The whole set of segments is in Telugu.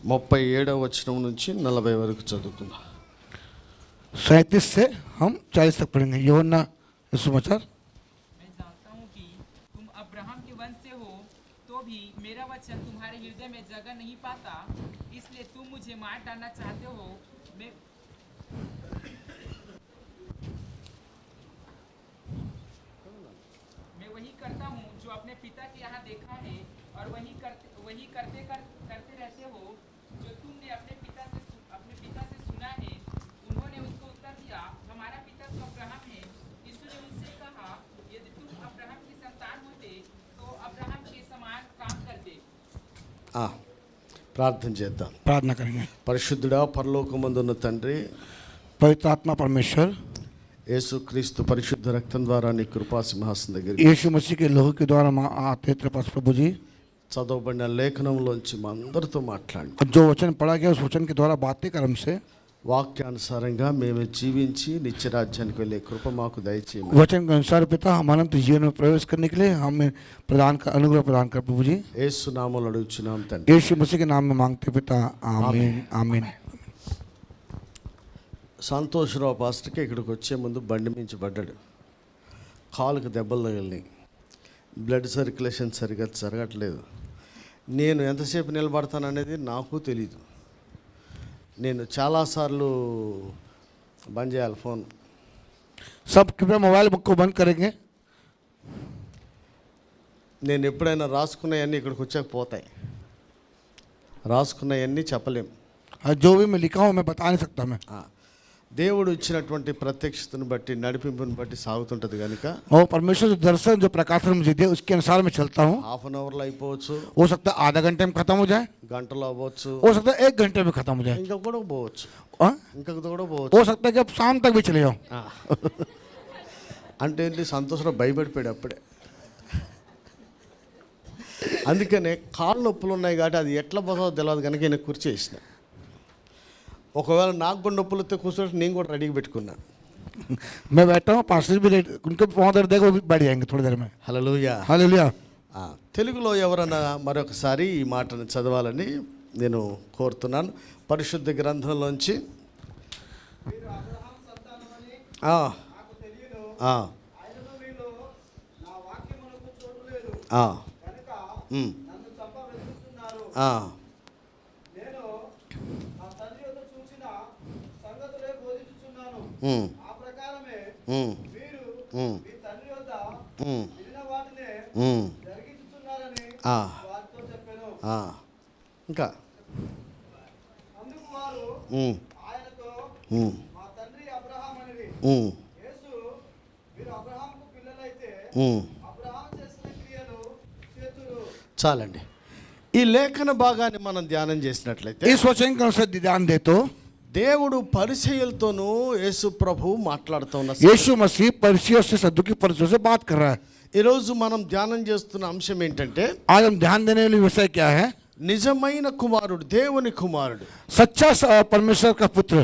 37వ వచనం నుంచి 40 వరకు చదువుకుందాం. 37 से हम 40 तक पढ़ेंगे. यूहन्ना सुसमाचार. मैं जानता हूँ कि तुम अब्राहम के वंश से हो, तो भी मेरा वचन तुम्हारे हृदय में जगह नहीं पाता, इसलिए तुम मुझे मार डालना चाहते हो. मैं वही करता हूँ जो अपने पिता के यहाँ देखा है, और वही करते रहते हो जो तुमने अपने पिता से सुना है. उन्होंने उसको उत्तर दिया, हमारा पिता तो अब्राहम है. यीशु ने उनसे कहा, यदि तुम अब्राहम की संतान होते तो अब्राहम के समान काम करते. ప్రార్థన చేద్దాం. प्रार्थना करेंगे. పరిశుద్ధుడా, పరలోకమందున్న తండ్రి, पवित्र आत्मा परमेश्वर, యేసుక్రీస్తు పరిశుద్ధ రక్తం ద్వారా నీ కృపా సింహాసనం దగ్గరికి यीशु मसीह के लोहू के द्वारा हम आते तेरे पास प्रभु जी. చదవబడిన లేఖనంలోంచి మా అందరితో మాట్లాడి जो वचन पढ़ा गया उस वचन के द्वारा बातें कर हमसे. వాక్యానుసారంగా మేము జీవించి నిత్యరాజ్యానికి వెళ్ళే కృప మాకు దయచేయమని वचन के अनुसार पिता हम अनंत जीवन में प्रवेश करने के लिए हमें अनुग्रह प्रदान कर प्रभु जी. యేసు నామములో అడుగుచున్నాం తండ్రి. यीशु मसीह के नाम में मांगते पिता. आमीन आमीन. సంతోషరావు పాస్టర్కి ఇక్కడికి వచ్చే ముందు బండి మించి పడ్డాడు. కాలుకు దెబ్బలు తగిలినాయి. బ్లడ్ సర్క్యులేషన్ సరిగ్గా జరగట్లేదు. నేను ఎంతసేపు నిలబడతాను అనేది నాకు తెలీదు. నేను చాలాసార్లు బంద్ చేయాలి ఫోన్. सब कृपया मोबाइल को बंद करेंगे. నేను ఎప్పుడైనా రాసుకున్నవన్నీ ఇక్కడికి వచ్చాక పోతాయి. రాసుకున్నవన్నీ చెప్పలేం. जो भी मैं लिखा हूँ मैं बता नहीं सकता. मैं దేవుడు ఇచ్చినటువంటి ప్రత్యక్షతను బట్టి నడిపింపుని బట్టి సాగుతుంటుంది కనుక और परमेश्वर जो दर्शन जो प्रकाशन मुझे दिया उसके अनुसार मैं चलता हूँ. హాఫ్ అన్ అవర్లో అయిపోవచ్చు, हो सकता है आधा घंटे में खत्म हो जाए, గంటలో అవ్వచ్చు, हो सकता है 1 घंटे में खत्म हो जाए, ఇంకా కూడా పోవచ్చు, हाँ? ఇంకా కూడా పోవచ్చు. हो सकता है कि अब शाम तक भी चले जाओ. అంటే ఏంటి, సంతోషంలో భయపడిపోయాడు అప్పుడే. అందుకనే కాళ్ళు నొప్పులు ఉన్నాయి కాబట్టి అది ఎట్లా పోతుందో తెలియదు కనుక నేను కుర్చీ వేసిన. ఒకవేళ నాకు కూడా నొప్పులు వస్తే కూర్చోటి నేను కూడా రెడీగా పెట్టుకున్నా. मैं बैठा हूँ, पास्टर भी उनके पाँव दर्द है वो भी बढ़ जाएंगे थोड़ी देर में. హల్లెలూయా. हालेलुया. తెలుగులో ఎవరన్నా మరొకసారి ఈ మాటను చదవాలని నేను కోరుతున్నాను. పరిశుద్ధ గ్రంథంలోంచి ఇంకా చాలండి. ఈ లేఖన భాగాన్ని మనం ధ్యానం చేసినట్లయితే इस वचन का अनुसार ध्यान दे तो దేవుడు పరిసయ్యులతోనూ యేసు ప్రభు మాట్లాడుతున్న यीशु मसीह फरीसियों से सद्दुकी फरीसियों से बात कर रहा है. ఈరోజు మనం ధ్యానం చేస్తున్న అంశం ఏంటంటే, आज हम ध्यान देने वाली विषय क्या है? నిజమైన కుమారుడు, దేవుని కుమారుడు, सच्चा परमेश्वर का पुत्र.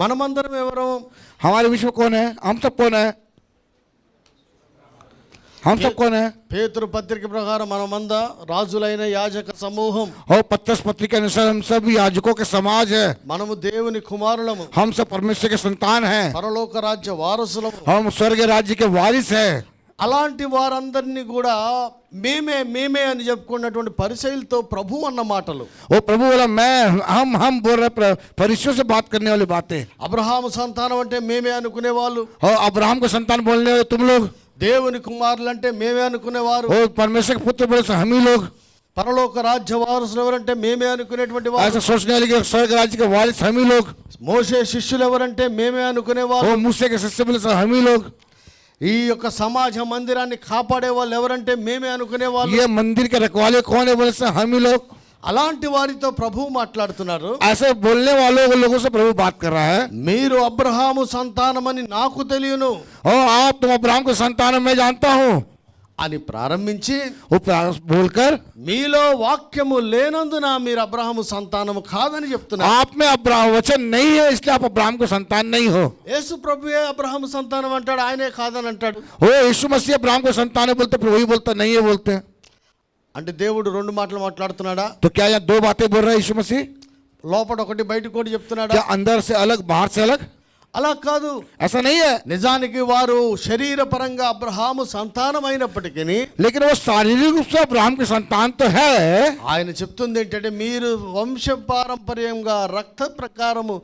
మనమందరం ఎవరు? हमारे विश्व कौन है? हम सब कौन है? हम सब कौन है? పేతురు పత్రిక ప్రకారం మనమందా రాజులైన యాజక సమూహం. और पत्रस पत्री के अनुसार हम सब याजकों के समाज है. మనము దేవుని కుమారులము, हम सब परमेश्वर के संतान हैं. పరలోక రాజ్య వారసులము, हम स्वर्ग राज्य के वारिस हैं. అలాంటి వారందరినీ కూడా మేమే అని చెప్పుకున్నటువంటి పరిసయ్యులతో ప్రభు అన్న మాటలు. वो प्रभु बोला मैं हम बोल रहे फरीसियों से बात करने वाली बातें. అబ్రహాము సంతానం అంటే మేమే అనుకునే వాళ్ళు, और अब्राहम को संतान बोलने वाले तुम लोग, దేవుని కుమారులు అంటే మేమే అనుకునేవారు, और परमेश्वर के पुत्र बोले हम ही लोग, పరలోక రాజ్య వారసులు ఎవరంటే మేమే అనుకునేటువంటి వారు, ऐसा सोचने वाले कि स्वर्ग राज्य के वारिस हम ही लोग, మోషే శిష్యులు ఎవరంటే మేమే అనుకునేవారు, और मूसे के शिष्य बोले हम ही लोग, ఈ యొక్క సమాజ మందిరాన్ని కాపాడే వాళ్ళు ఎవరంటే మేమే అనుకునేవాళ్ళు. ये मंदिर के रखवाले कौन है बोले हम ही लोग. అలాంటి వారితో ప్రభు మాట్లాడుతున్నారు. ऐसे बोलने वालों लोगों से प्रभु बात कर रहा है. మీరు అబ్రహాము సంతానమని నాకు తెలియను और आप तुम अब्राहम के संतान मैं जानता हूँ అని ప్రారంభించి वो बोलकर మీలో వాక్యము లేనందున మీరు అబ్రహాము సంతానము కాదని చెప్తున్నారు. आप में अब्राहम वचन नहीं है इसलिए आप अब्राहम को संतान नहीं हो. యేసు ప్రభువే అబ్రహాము సంతానం అంటాడు, ఆయనే కాదని అంటాడు. वो यीशु मसीह अब्राहम को संतान है बोलते, वही बोलता नहीं है बोलते हैं. అంటే దేవుడు రెండు మాటలు మాట్లాడుతున్నాడా? तो क्या यहाँ 2 बातें बोल रहा है यीशु मसीह? లోపల ఒకటి బయట ఒకటి చెప్తున్నాడు. क्या अंदर से अलग बाहर से अलग? అలా కాదు. ऐसा नहीं है। నిజానికి వారు శరీర పరంగా అబ్రహాము సంతానమైనప్పటికీ लेकिन वो शारीरिक रूप से अब्राहम की संतान तो है। ఆయన చెప్తుంది ఏంటంటే మీరు వంశ పారంపర్యంగా రక్త ప్రకారము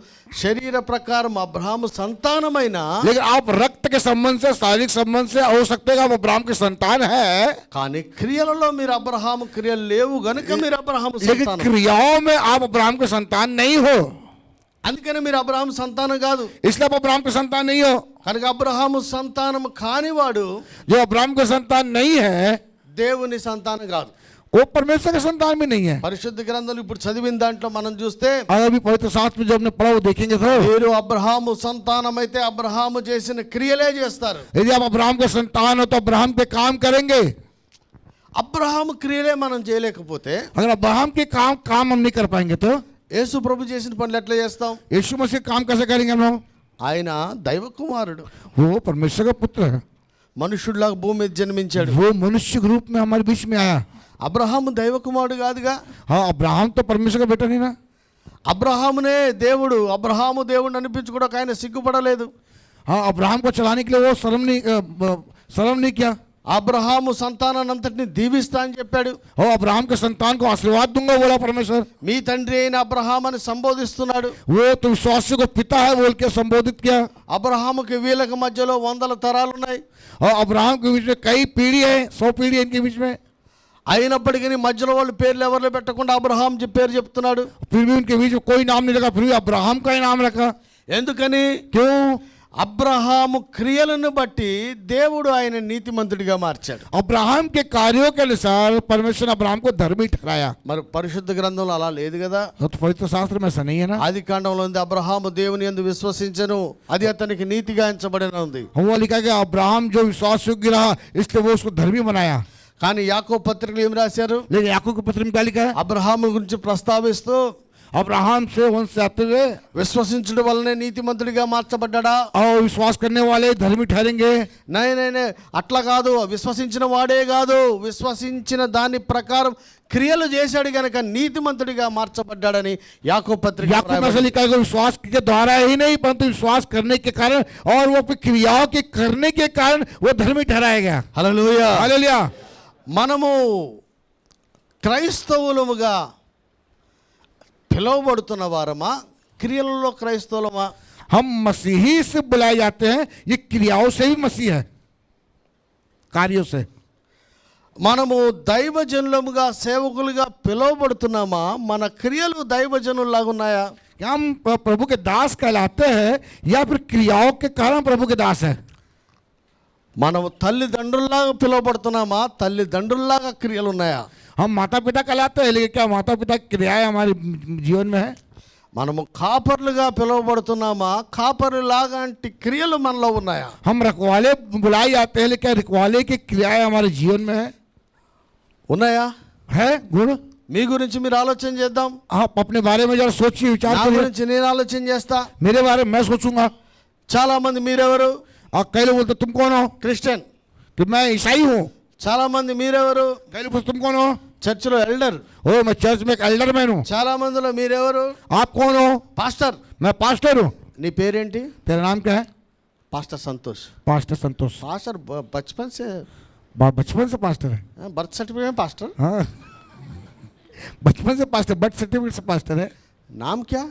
శరీర ప్రకారం అబ్రహాము సంతానమైన लेकिन आप रक्त के संबंध से शारीरिक संबंध से हो सकते हैं कि आप अब्राहम की संतान है, కానీ క్రియలలో మీరు అబ్రహాము క్రియలు లేవు గనుక మీరు అబ్రహాము लेकिन సంతానం. क्रियाओं में आप अब्राहम के संतान नहीं हो, అందుకని మీరు అబ్రహాము సంతానం కాదు. इसलिए आप अब्राहम के संतान नहीं हो। కనుక అబ్రహాము సంతానం కానివాడు जो अब्राहम के संतान नहीं है దేవుని సంతానం కాదు. वो परमेश्वर के संतान भी नहीं है। పరిశుద్ధ గ్రంథంలో ఇప్పుడు చదివిన దాంట్లో మనం చూస్తే अगर अभी पवित्र शास्त्र में जो हमने पढ़ा वो देखेंगे तो మీరు అబ్రహాము సంతానం అయితే అబ్రహాము చేసిన క్రియలే చేస్తారు. यदि आप अब्राहम के संतान हो तो अब्राहम के काम करेंगे। అబ్రహాము క్రియలే మనం చేయలేకపోతే अगर अब्राहम के काम हम नहीं कर पाएंगे तो యేసు ప్రభు చేసిన పనులు ఎట్లా చేస్తాం? यीशु मसीह काम कैसे करेंगे हम लोग? ఆయన దైవ కుమారుడు, वो परमेश्वर का पुत्र है, మనుషుడిలాగా భూమి మీద జన్మించాడు. वो मनुष्य के रूप में हमारे बीच में आया। అబ్రహాము దైవ కుమారుడు కాదుగా. हाँ, अब्राहम तो परमेश्वर का बेटा नहीं ना। అబ్రహామునే దేవుడు, అబ్రహాము దేవుడు అనిపించుకోవడానికి ఆయన సిగ్గుపడలేదు. हाँ, अब्राहम को चलाने के लिए वो शर्म नहीं किया। అబ్రహాము సంతానాన్నంతటిని దీవిస్తా అని చెప్పాడు. और अब्राहम के संतान को आशीर्वाद दूंगा बोला परमेश्वर। మీ తండ్రి అయిన అబ్రహాం అని సంబోధిస్తున్నాడు. वो तो विश्वासी को पिता है बोल के संबोधित किया। అబ్రహాముకి వీళ్ళకి మధ్యలో వందల తరాలు ఉన్నాయి. और अब्राहम के बीच में कई पीढ़ी है, 100 पीढ़ी है इनके बीच में। అయినప్పటికీ మధ్యలో వాళ్ళు పేర్లు ఎవరు పెట్టకుండా అబ్రహాం పేరు చెప్తున్నాడు. फिर भी उनके बीच में कोई नाम नहीं रखा, फिर भी अब्राहम का ही नाम रखा। ఎందుకని? क्यों? అబ్రహాము క్రియలను బట్టి దేవుడు ఆయన నీతిమంతుడిగా మార్చాడు. अब्राहम के कार्यों के अनुसार परमेश्वर ने अब्राहम को धर्मी ठहराया। మరి పరిశుద్ధ గ్రంథంలో అలా లేదు కదా. तो पवित्र शास्त्र में ऐसा नहीं है ना। ఆది కాండంలో ఉంది అబ్రహాము దేవుని యందు విశ్వసించెను, అది అతనికి నీతిగా ఎంచబడిన ఉంది. वो लिखा गया अब्राहम जो विश्वास योग्य रहा इसलिए वो उसको धर्मी बनाया। కానీ యాకోబు పత్రికలు ఏం రాశారు? लेकिन याकूब के पत्र में क्या लिखा है? అబ్రహాము గురించి ప్రస్తావిస్తూ अब्राहम से वंश से आते हुए విశ్వసించడం వల్లనే నీతిమంతుడిగా మార్చబడ్డా? और विश्वास करने वाले धर्मी ठहरेंगे। నే అట్లా కాదు. విశ్వసించిన వాడే కాదు, విశ్వసించిన దాని ప్రకారం క్రియలు చేశాడు గనక నీతిమంతుడిగా మార్చబడ్డాడని యాకోబు పత్రిక याकूब में ऐसा लिखा है कि विश्वास के द्वारा ही नहीं परंतु विश्वास करने के कारण और वो अपनी क्रियाओं के करने के कारण वो धर्मी ठहराया गया। హల్లెలూయా. हालेलुया। మనము క్రైస్తవులముగా పిలువబడుతున్న వారమా, క్రియలలో క్రైస్తవులమా? हम मसीही से बुलाए जाते हैं, ये क्रियाओं से भी मसीह है, कार्यों से। మనము దైవజనులముగా సేవకులుగా పిలువబడుతున్నామా, మన క్రియలు దైవజనుల్లాగా ఉన్నాయా? क्या हम प्रभु के दास कहलाते हैं या फिर क्रियाओं के कारण प्रभु के दास है? మనము తల్లిదండ్రుల్లాగా పిలువబడుతున్నామా, తల్లిదండ్రుల్లాగా క్రియలు ఉన్నాయా? हम माता पिता कहलाते हैं लेकिन क्या माता पिता की क्रियाएं हमारे जीवन में है? మనము కాపర్లుగా పిలువబడుతున్నామా, కాపరులాంటి క్రియలు మనలో ఉన్నాయా? हम रखवाले बुलाए जाते हैं लेकिन क्या रखवाले की क्रियाएं हमारे जीवन में ఉన్నాయా? है गुण? మీ గురించి మీరు ఆలోచన చేద్దాం. आप अपने बारे में जरा सोचिए, विचार నా करिए। గురించి నేను ఆలోచన చేస్తా. मेरे बारे में मैं सोचूंगा। చాలా మంది మీరెవరు? और कई लोग बोलते तुम कौन हो? క్రిస్టియన్. कि मैं ईसाई हूँ। చాలా మంది మీరెవరు? कई लोग बोलते तुम कौन हो? చర్చిలో ఎల్డర్. ओ मैं चर्च में एक एल्डर मैन हूँ। చాలా మందిలో మీరెవరు? आप कौन हो? పాస్టర్. मैं पास्टर हूँ। నీ పేరేంటి? तेरा नाम क्या है? పాస్టర్ సంతోష్. पास्टर संतोष। పాస్టర్ बचपन से बचपन से पास्टर है। बर्थ सर्टिफिकेट में पास्टर. हाँ, बचपन से पास्टर, बर्थ सर्टिफिकेट से पास्टर है। नाम क्या?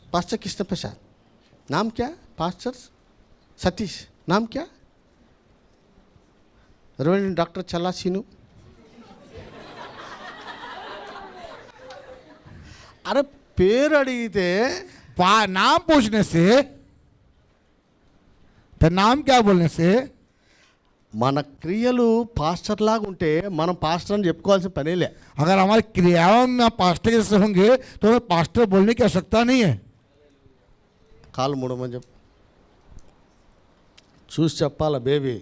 पास्टर कृष्ण प्रसाद. नाम क्या? पास्टर सतीश. नाम क्या? रेवरेंड डॉक्टर चला सीनू. अरे పేరు అడిగితే नाम पूछने से, तो नाम क्या बोलने से మన క్రియలు పాస్టర్ లాగా ఉంటే మనం పాస్టర్ అని చెప్పుకోవాల్సిన పనేలే. अगर हमारी क्रियाओं में आप पास्टर जैसे होंगे तो हमें पास्टर बोलने की आवश्यकता नहीं है। కాలు మూడమని చెప్పు. చూసి చెప్పాలా బేబీ,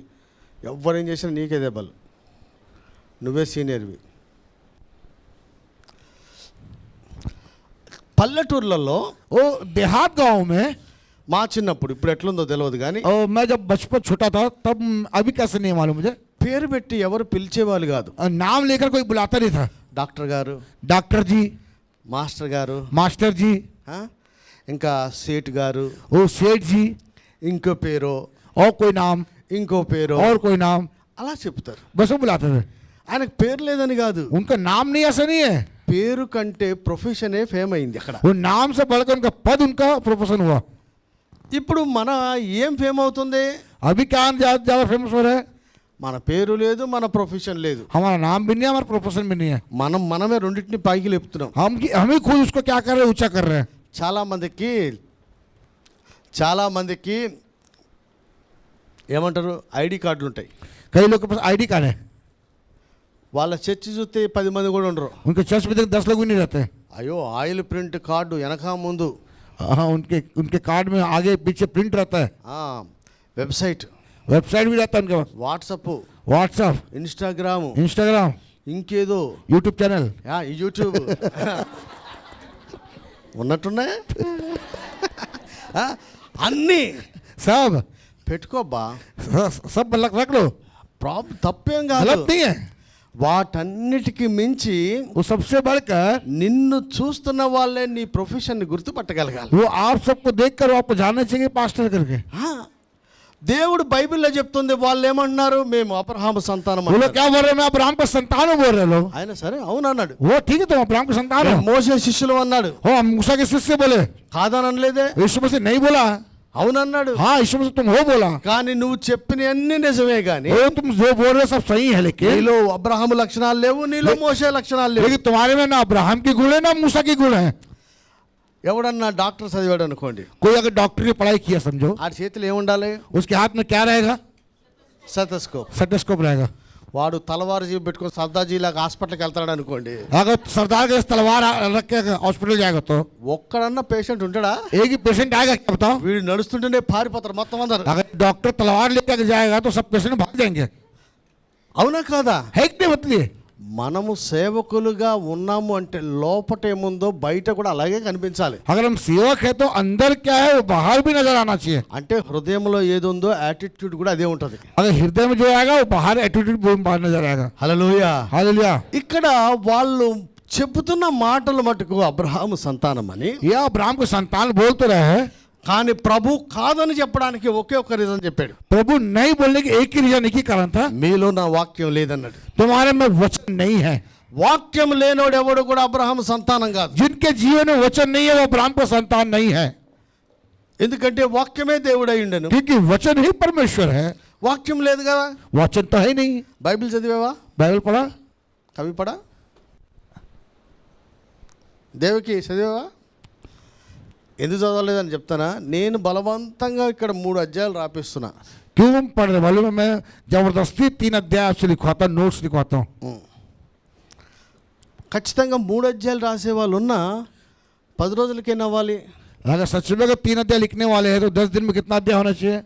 ఎవరేం చేసినా నీకే దెబ్బలు, నువ్వే సీనియర్వి. పల్లెటూర్లలో वो देहात गांव में, మా చిన్నప్పుడు, ఇప్పుడు ఎట్లుందో తెలియదు కానీ, और मैं जब बचपन छोटा था तब, अभी कैसे नहीं मालूम मुझे, పేరు పెట్టి ఎవరు పిలిచేవాళ్ళు కాదు. नाम लेकर कोई बुलाता नहीं था। డాక్టర్ గారు, डॉक्टर जी, మాస్టర్ గారు, मास्टर जी, ఆ? ఇంకా సేట్ గారు, वो सेठ जी, ఇంకో పేరు, और कोई नाम, ఇంకో పేరు, और कोई नाम, అలా చెప్తారు. बस वो बुलाते थे। ఆయనకు పేరు లేదని కాదు, उनका नाम नहीं ऐसा नहीं है, పేరు కంటే ప్రొఫెషనే ఫేమ్ అయింది అక్కడ. वो नाम से बढ़कर उनका पद, उनका प्रोफेशन हुआ। ఇప్పుడు మన ఏం ఫేమ్ అవుతుంది? अभी क्या ज्यादा फेमस हो रहा है? మన పేరు లేదు, మన ప్రొఫెషన్ లేదు. हमारा नाम भी नहीं है, हमारा प्रोफेशन भी नहीं है। మనమే రెండింటిని పైకి లేపుతున్నాం. हम ही खुद उसको क्या कर रहे हैं, ऊंचा कर रहे हैं। చాలా మందికి ఏమంటారు, ఐడి కార్డులు ఉంటాయి. कई लोग के पास आईडी कार्ड है, వాళ్ళ చర్చి చూస్తే 10 మంది కూడా ఉండరు. उनके चर्च में 10 लोग भी नहीं रहते। అయ్యో ఆయిల్ ప్రింట్ కార్డు వెనక ముందు, हाँ, उनके कार्ड में आगे पीछे प्रिंट रहता है, వెబ్సైట్, वेबसाइट भी रहता है उनके पास, వాట్సప్, व्हाट्सअप, ఇన్స్టాగ్రాము, इंस्टाग्राम, ఇంకేదో यूट्यूब चैनल, యూట్యూబ్ ఉన్నట్టున్నాయి. అన్నీ सब పెట్టుకోబ్బా, सब रख लो, తప్పేం కాదు. गलत नहीं है। వాటన్నిటికీ మించి वो सबसे बढ़कर నిన్ను చూస్తున్న వాళ్ళే నీ ప్రొఫెషన్ ని గుర్తుపట్టగలగాలి. वो आप सबको देखकर वो आपको जानना चाहिए पास्टर करके। ఆ, దేవుడు బైబిల్లో చెప్తుంది, వాళ్ళు ఏమన్నారు, మేము అబ్రహాము సంతానం वो लोग అన్నారు. क्या बोल रहे हैं, मैं अब्राहम का संतान हूं बोल रहे लोग। ఆయన సరే అవును అన్నాడు. वो ठीक है, तुम अब्राहम का संतान हो। మోసే శిష్యులు అన్నాడు, हो, हम मूसा के शिष्य बोले, కాదని అనలేదే, यीशु मसीह नहीं बोला। అవునన్నాడు. हाँ, यीशु मसीह तुम हो बोला। కానీ నువ్వు చెప్పిన అన్ని నిజమే, కానీ वो तुम जो बोल रहे हो सब सही है, लेकिन నీలో అబ్రహాము లక్షణాలు లేవు, నీలో మోసే లక్షణాలు లేవు. लेकिन तुम्हारे में ना अब्राहम की गुण है ना मूसा की गुण है। ఎవడన్నా డాక్టర్ చదివాడు అనుకోండి, कोई अगर डॉक्टर की पढ़ाई किया समझो, ఆ చేతిలో ఏముండాలి, उसके हाथ में क्या रहेगा, స్టెతస్కోప్. स्टेथोस्कोप रहेगा। వాడు తలవారు జీవి పెట్టుకొని సర్దాజీలాగా హాస్పిటల్కి వెళ్తాడు అనుకోండి, अगर सरदार के तलवार रख के हॉस्पिटल जाएगा तो ఒక్కడన్నా పేషెంట్ ఉంటాడా? एक ही पेशेंट आएगा, क्या बताओ? వీడు నడుస్తుంటేనే పారిపోతారు మొత్తం అందరు. अगर डॉक्टर तलवार लेकर जाएगा तो सब पेशेंट भाग जाएंगे, అవునా కాదా? है कि नहीं? मतलब మనము సేవకులుగా ఉన్నాము అంటే లోపట ఏముందో బయట కూడా అలాగే కనిపించాలి. अगर हम सेवक है तो अंदर क्या है वो बाहर भी नजर आना चाहिए। అంటే హృదయంలో ఏది ఉందో యాటిట్యూడ్ కూడా అదే ఉంటుంది. अगर हृदय में जो आएगा वो बाहर एटीट्यूड बाहर नजर आएगा। హల్లెలూయా. हालेलुया। ఇక్కడ వాళ్ళు చెబుతున్న మాటలు మటుకు అబ్రహాము సంతానం అని, ये अब्राहम को संतान बोलते रहे, కానీ ప్రభు కాదని చెప్పడానికి ఒకే ఒక్క రీజన్ చెప్పాడు, प्रभु नहीं बोलने की एक ही रीजन, एक ही कारण था, మీలో నా వాక్యం లేదన్నాడు. तुम्हारे में वचन नहीं है। వాక్యం లేనోడు ఎవడు కూడా అబ్రహాము సంతానం కాదు. जिनके जीवन में वचन नहीं है वो अब्राहम को संतान नहीं है, ఎందుకంటే వాక్యమే దేవుడు అయి ఉండెను. क्योंकि वचन ही परमेश्वर है। వాక్యం లేదు కదా. वचन तो है नहीं। బైబిల్ చదివావా? बाइबल पढ़ा, కవి పడా, దేవకి చదివావా? ఎందుకు చదవలేదని చెప్తానా, నేను బలవంతంగా ఇక్కడ 3 అధ్యాయాలు రాపిస్తున్నా. क्यों पढ़ रहे? मालूम है, मैं जबरदस्ती 3 अध्याय आपसे लिखवाता हूँ, नोट्स लिखवाता हूँ। ఖచ్చితంగా 3 అధ్యాయాలు రాసే వాళ్ళు ఉన్నా 10 రోజులకే నవ్వాలి. अगर सच में अगर 3 अध्याय लिखने वाले हैं तो 10 दिन में कितना अध्याय होना चाहिए?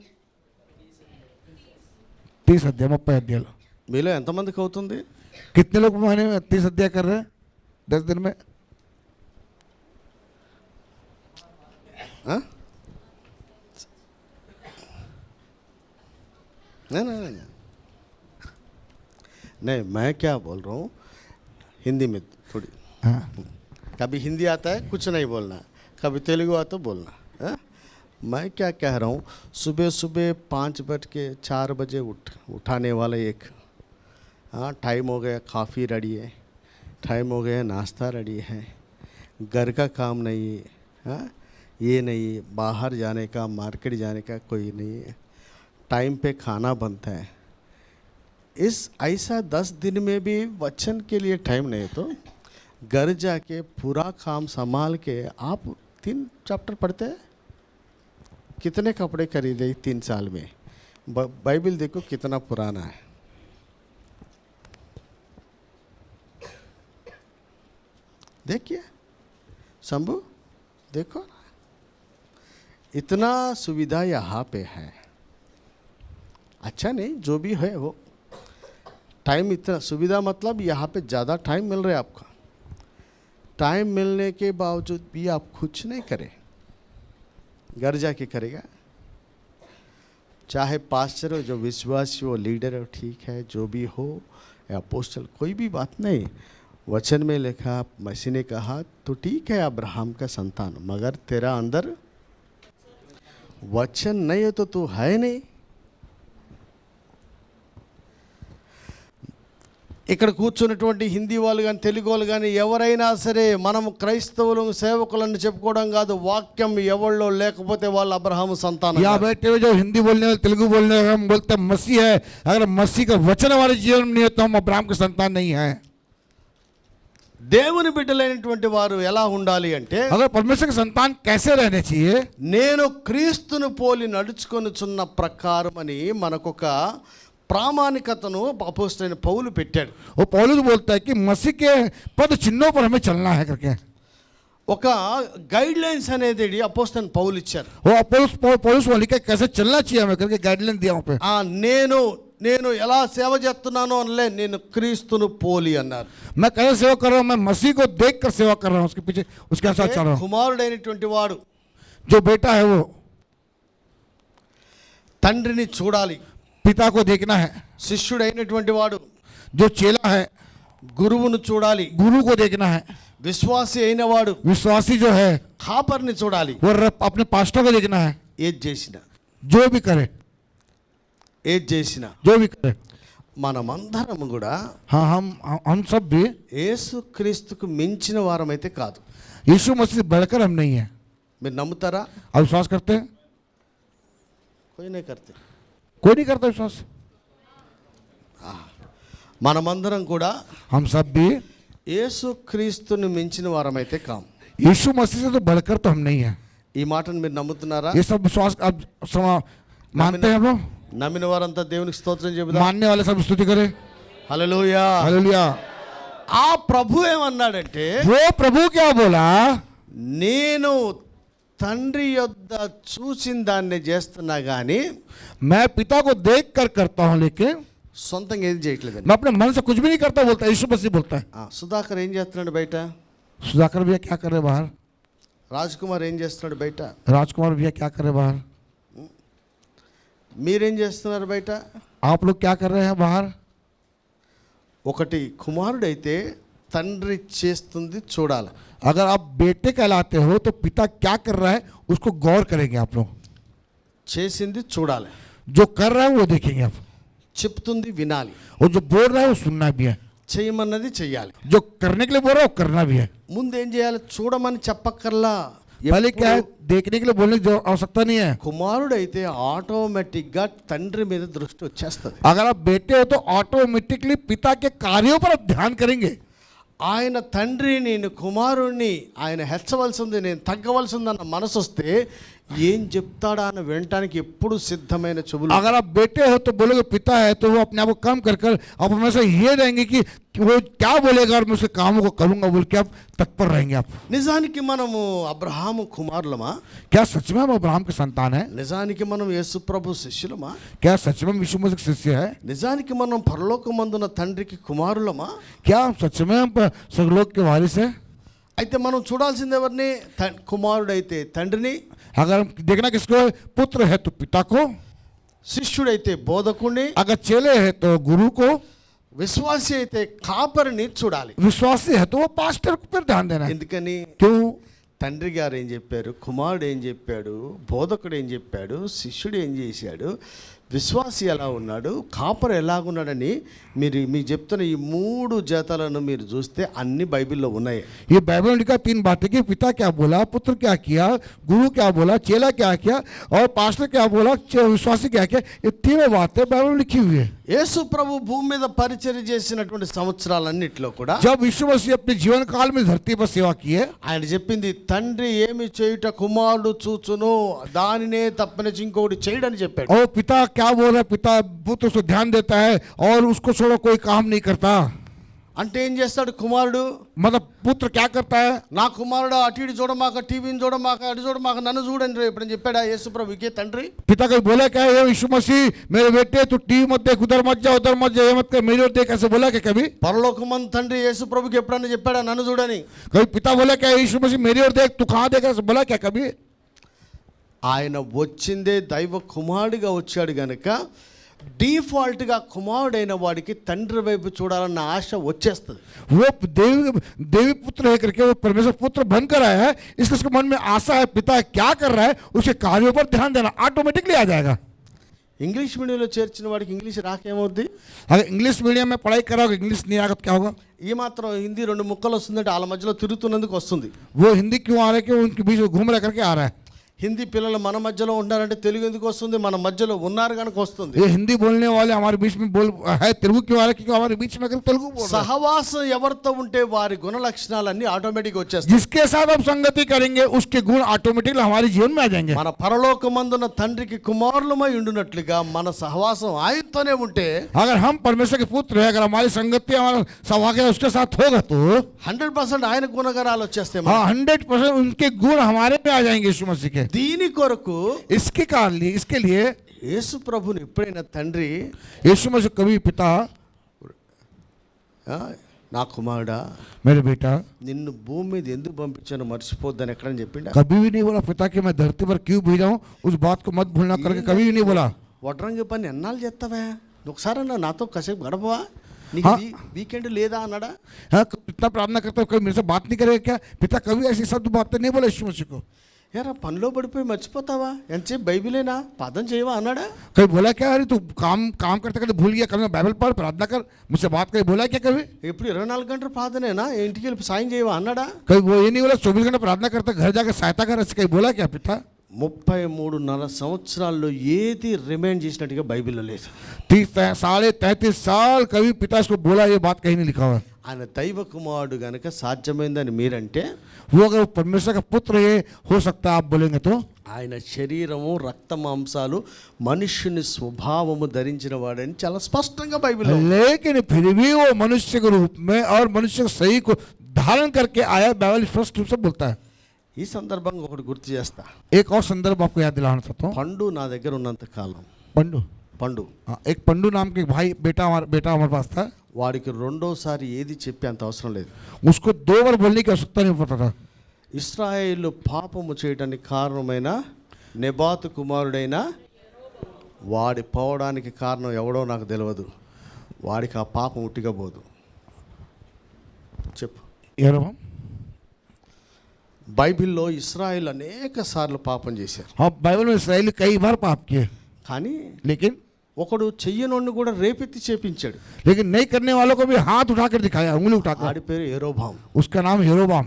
30 अध्याय, 30 अध्याय। మీలో ఎంతమందికి అవుతుంది? कितने लोग महीने में 30 अध्याय कर रहे हैं 10 दिन में? हाँ? नहीं, मैं क्या बोल रहा हूँ, हिंदी में थोड़ी, हाँ। कभी हिंदी आता है कुछ नहीं बोलना, कभी तेलुगु आता बोलना. हाँ? मैं क्या कह रहा हूँ, सुबह सुबह 5:04 बजे उठाने वाला एक, हाँ, टाइम हो गया, काफ़ी रेडी है, टाइम हो गया, नाश्ता रेडी है, घर का काम नहीं है, हाँ, ये नहीं, बाहर जाने का, मार्केट जाने का कोई नहीं है, टाइम पे खाना बनता है. इस ऐसा 10 दिन में भी वचन के लिए टाइम नहीं तो घर जाके पूरा काम संभाल के आप 3 चैप्टर पढ़ते हैं. कितने कपड़े खरीदे 3 साल में? बाइबल देखो कितना पुराना है. देखिए शंभू, देखो इतना सुविधा यहाँ पे है. अच्छा नहीं, जो भी है वो टाइम, इतना सुविधा मतलब यहाँ पे ज़्यादा टाइम मिल रहा है आपका. टाइम मिलने के बावजूद भी आप कुछ नहीं करें, घर जाके करेगा. चाहे पास्टर हो, जो विश्वासी हो, लीडर हो, ठीक है, जो भी हो, या अपोस्टल, कोई भी बात नहीं. वचन में लिखा, मसीह ने कहा तो ठीक है अब्राहम का संतान, मगर तेरा अंदर वचन नहीं है तो तू है नहीं. ఇక్కడ కూర్చున్నటువంటి హిందీ వాళ్ళు కానీ తెలుగు వాళ్ళు కానీ ఎవరైనా సరే మనం క్రైస్తవులు సేవకులను చెప్పుకోవడం కాదు, వాక్యం ఎవళ్ళో లేకపోతే వాళ్ళు అబ్రహాము సంతానం. यहाँ बैठे हुए जो हिंदी बोलने वाले तेलुगु बोलने वाले हम बोलते हैं मसीह है, अगर मसीह का वचन हमारे जीवन में नहीं है तो हम अब्राहम के संतान नहीं है. దేవుని బిడ్డలైనటువంటి వారు ఎలా ఉండాలి అంటే, अगर परमेश्वर के संतान कैसे रहने चाहिए, నేను క్రీస్తును పోలి నడుచుకొనుచున్న ప్రకారం అని మనకొక ప్రామాణికతను అపోస్తలుడైన పౌలు పెట్టాడు. वो पौलुस बोलता है कि मसीह के पद चिन्हों पर हमें चलना है करके. ఒక గైడ్ లైన్స్ అనేది అపోస్తలుడైన పౌలు ఇచ్చారు. वो पौलुस वो लिखा कैसे चलना चाहिए हमें करके गाइडलाइन दिया वहाँ पे. నేను ఎలా సేవ చేస్తున్నానో అనలే, నేను క్రీస్తును పోలి అన్నారు. मैं कैसे सेवा कर रहा हूँ, मैं मसीह को देख कर सेवा कर रहा हूँ, उसके पीछे उसके साथ चल रहा हूँ. కుమారుడైనటువంటి వాడు जो बेटा है वो తండ్రిని చూడాలి, पिता को देखना है. శిష్యుడైనటువంటి వాడు जो चेला है గురువును చూడాలి, गुरु को देखना है. విశ్వాసి అయిన వాడు विश्वासी जो है కాపర్ని చూడాలి. वो अपने पास्टर को देखना है. ఏది చేసినా जो भी करे, ఏది చేసినా जो भी करे. మనమందరం కూడా हाँ हम सब भी యేసు క్రీస్తుకు మించిన వారమైతే కాదు. यीशु मसीह से बढ़कर हम नहीं है. మీరు నమ్ముతారా? आप विश्वास करते हैं? कोई नहीं करते. कोई नहीं करता विश्वास. మనమందరం కూడా हम सब भी యేసు క్రీస్తుని మించిన వారమైతే కాం. यीशु मसीह से तो बढ़कर तो हम नहीं है. ఈ మాటను మీరు నమ్ముతున్నారా? ये सब विश्वास आप मानते हैं हम लोग? నమ్మిన వారంతా దేవునికి స్తోత్రం చెబుదాం. मानने वाले सब स्तुति करें. హల్లెలూయా. हालेलुया. ఆ ప్రభు ఏమన్నాడంటే, वो प्रभु क्या बोला, నేను తండ్రి యొద్ద చూసిన దాన్ని చేస్తున్నా కానీ मैं पिता को देख कर करता हूँ लेकिन సొంతంగా ఏది చేయట్లేదండి. मैं अपने मन से कुछ भी नहीं करता बोलता है. यीशु मसीह बोलता है. సుధాకర్ ఏం చేస్తున్నాడు బయట? सुधाकर भैया क्या कर रहे बाहर? రాజ్ కుమార్ ఏం చేస్తున్నాడు బయట? राजकुमार भैया क्या कर रहे बाहर? మీరేం చేస్తున్నారు బయట? आप लोग क्या कर रहे हैं बाहर? ఒకటి కుమారుడైతే తండ్రి చేస్తుంది చూడాలి. अगर आप बेटे कहलाते हो तो पिता क्या कर रहा है उसको गौर करेंगे आप लोग. చేసింది చూడాలి, जो कर रहा है वो देखेंगे आप. చెప్తుంది వినాలి, और जो बोल रहा है वो सुनना भी है. చేయమన్నది చెయ్యాలి. जो करने के लिए बोल रहा है वो करना भी है. ముందు ఏం చేయాలి? చూడమని చెప్పక్కర్లా. पहले क्या है, देखने के लिए बोलने की आवश्यकता नहीं है. కుమారుడైతే ఆటోమేటిక్గా తండ్రి మీద దృష్టి వచ్చేస్తుంది. अगर आप बेटे हो तो ऑटोमेटिकली पिता के कार्यों पर आप ध्यान करेंगे. ఆయన తండ్రి నేను కుమారుణ్ణి, ఆయన హెచ్చవలసింది నేను తగ్గవలసిందన్న మనసు వస్తే ఏం చెప్తాడా అని వినటానికి ఎప్పుడు సిద్ధమైన చెవులు. अगर आप बेटे हो तो बोलोगे पिता है तो वो अपने आप को कम कर कर आप हमेशा ये रहेंगे कि वो क्या बोलेगा और मैं उसके कामों को करूंगा बोल के आप तत्पर रहेंगे आप. నిజానికి మనము అబ్రహాము కుమారులమా? क्या सच में हम अब्राहम के संतान है? నిజానికి మనం యేసు ప్రభు శిష్యులమా? क्या सच में हम यीशु मसीह के शिष्य है? నిజానికి మనం పరలోకమందున తండ్రికి కుమారులమా? क्या हम सच में हम स्वर्गलोक के वारिस है? అయితే మనం చూడాల్సింది ఎవరిని? కుమారుడైతే తండ్రిని, अगर हम देखना किसको है, पुत्र है तो पिता को, శిష్యుడైతే బోధకుడిని, अगर चेले है तो गुरु को, విశ్వాసి అయితే కాపరిని చూడాలి. विश्वासी है तो वो पास्टर पर ध्यान देना है. ఎందుకని? क्यों? తండ్రి గారు ఏం చెప్పారు, కుమారుడు ఏం చెప్పాడు, బోధకుడు ఏం చెప్పాడు, శిష్యుడు ఏం చేశాడు, విశ్వాసి ఎలా ఉన్నాడు, కాపరు ఎలాగున్నాడని మీరు చెప్తున్న ఈ 3 జతలను మీరు చూస్తే అన్ని బైబిల్లో ఉన్నాయి. ये बाइबल में लिखा 3 बातें कि पिता क्या बोला, पुत्र क्या किया, गुरु क्या बोला, चेला क्या किया और पास्टर क्या बोला, विश्वासी क्या किया. ये 3 बातें बाइबल में लिखी हुई है. యేసు ప్రభు భూమి మీద పరిచర్య చేసినటువంటి సంవత్సరాలన్నిటిలో కూడా जब यीशु मसीह अपने जीवन काल में धरती पर सेवा की है, ఆయన చెప్పింది తండ్రి ఏమి చేయుట కుమారుడు చూచును దానినే తప్పనిచ్చి ఇంకొకటి చేయడని చెప్పాడు. और पिता क्या बोल रहा है, पिता पुत्र उसको ध्यान देता है और उसको छोड़ो कोई काम नहीं करता. అంటే ఏం చేస్తాడు కుమారుడు? मतलब पुत्र क्या करता है, నా కుమారుడు అటు ఇటు చూడమాక, టీవీని చూడమాక, అటు చూడమాక, నన్ను చూడండి ఎప్పుడని చెప్పాడా యేసు ప్రభుకే తండ్రి? पिता कभी बोला क्या है यीशु मसीह मेरे बेटे तू टीवी मत देख, उधर मत जा, उधर मत जा, ये मत कर, मेरी ओर देख, ऐसे बोला क्या कभी? పరలోకమందు తండ్రి యేసు ప్రభుకి ఎప్పుడన్నా చెప్పాడా నన్ను చూడని? कभी पिता बोला क्या यीशु मसीह मेरी ओर देख, तू कहाँ देख, ऐसे बोला क्या कभी? ఆయన వచ్చిందే దైవ కుమారుడిగా వచ్చాడు గనుక డిఫాల్ట్గా కుమారుడైన వాడికి తండ్రి వైపు చూడాలన్న ఆశ వచ్చేస్తుంది. वो देवी पुत्र है करके वो परमेश्वर पुत्र बनकर आया है, इसलिए उसके मन में आशा है पिता क्या कर रहा है, उसके कार्यों पर ध्यान देना ऑटोमेटिकली आ जाएगा. ఇంగ్లీష్ మీడియంలో చేర్చిన వాడికి ఇంగ్లీష్ రాకేమవుద్ది? अगर इंग्लिश मीडियम में पढ़ाई करा होगा, इंग्लिश नहीं आएगा तो क्या होगा? ఈ మాత్రం హిందీ 2 ముక్కలు వస్తుందంటే వాళ్ళ మధ్యలో తిరుగుతున్నందుకు వస్తుంది. वो हिंदी क्यों आ रहा है कि उनके बीच में घूम रहा करके आ रहा है. హిందీ పిల్లలు మన మధ్యలో ఉన్నారంటే తెలుగు ఎందుకు వస్తుంది? మన మధ్యలో ఉన్నారు కనుక వస్తుంది. ये हिंदी बोलने वाले हमारे बीच में बोल है, तेलुगु क्यों आ रहा है? क्योंकि हमारे बीच में तेलुगु बोल रहा है. సహవాసం ఎవరితో ఉంటే వారి గుణ లక్షణాలన్నీ ఆటోమేటిక్ వచ్చేస్తాయి. जिसके साथ हम संगति करेंगे उसके गुण ऑटोमेटिकली हमारे जीवन में आ जाएंगे. మన పరలోకమందున్న తండ్రికి కుమారులమై ఉండునట్లుగా మన సహవాసం ఆయనతోనే ఉంటే अगर हम परमेश्वर के पुत्र हैं, अगर हमारी संगति हमारा सौभाग्य उसके साथ होगा तो 100% ఆయన గుణగణాలు వచ్చేస్తాయి. हाँ 100% उनके गुण हमारे में आ जाएंगे यीशु मसीह के. దీని కొరకు इसके कारण इसके लिए యేసు ప్రభుని ఎప్పుడైనా తండ్రి यीशु मसीह कभी पिता నా కుమారుడా मेरे बेटा నిన్ను భూమి మీద ఎందుకు పంపించానో మర్చిపోద్దని ఎక్కడని చెప్పిండా? कभी भी नहीं बोला पिता कि मैं धरती पर क्यों भेजा हूँ, उस बात को मत भूलना करके कभी भी नहीं बोला. వడ్రంగి పని ఎన్నాళ్ళు చేస్తావా? ఒకసారి నాతో కాసేపు గడపవా? నీకు వీకెండ్ లేదా అన్నాడా? हाँ कितना प्रार्थना करता है, कभी मेरे से बात नहीं करेगा क्या? पिता कभी ऐसी शब्द बातें नहीं बोला यीशु मसीह को. ఏరా పనిలో పడిపోయి మర్చిపోతావా? ఎంతసేపు బైబిలేనా పాదం చేయవా అన్నాడా? कभी बोला क्या? अरे तू काम करते करते भूल गया, कभी बाइबल पढ़ प्रार्थना कर, मुझसे बात कभी बोला क्या कभी? ఎప్పుడు 24 గంటలు ప్రార్థనేనా? ఇంటికి వెళ్ళి సాయం చేయవా అన్నాడా? कभी वो ये नहीं बोला 24 घंटे प्रार्थना करता घर जाकर सहायता कर, ऐसे कहीं बोला क्या पिता? 33.5 సంవత్సరాల్లో ఏది రిమైండ్ చేసినట్టుగా బైబిల్లో లేదు. 33 साल कभी पिता इसको बोला, ये बात कहीं नहीं लिखा हुआ. ఆయన దైవ కుమారుడు గనక సాధ్యమైందని మీరంటే वो अगर परमेश्वर का पुत्र ये हो सकता है आप बोलेंगे तो. ఆయన శరీరము రక్త మాంసాలు మనుష్యుని స్వభావము ధరించిన వాడని చాలా స్పష్టంగా బైబిల్లో. लेकिन फिर भी वो मनुष्य के रूप में और मनुष्य के शरीर को धारण करके आया, बाइबल स्पष्ट रूप से बोलता है. ఈ సందర్భంగా ఒకటి గుర్తు చేస్తా. एक और संदर्भ आपको याद दिलाना चाहता हूँ. పండు నా దగ్గర ఉన్నంత కాలం పండు हाँ, एक पंडू नाम के भाई बेटा हमारे पास था. వాడికి రెండోసారి ఏది చెప్పే అంత అవసరం లేదు. उसको 2 बार बोलने की आवश्यकता नहीं पड़ता था. ఇశ్రాయేలు పాపము చేయడానికి కారణమైన నెబాతు కుమారుడైన వాడి పోవడానికి కారణం ఎవడో నాకు తెలియదు. వాడికి ఆ పాపం ఉట్టిగా పోదు. చెప్పు. యెరోబామ్. బైబిల్లో ఇశ్రాయేల్ అనేక సార్లు పాపం చేశారు. हाँ बाइबल में इसराइल कई बार पाप किए, కానీ लेकिन ఒకడు చెయ్యనోడిని కూడా రేపెత్తి చేపించాడు. नहीं करने वालों को भी हाथ उठाकर दिखाया, उंगली उठाकर. వాడి పేరు యెరోబాము. उसका नाम यरोबाम.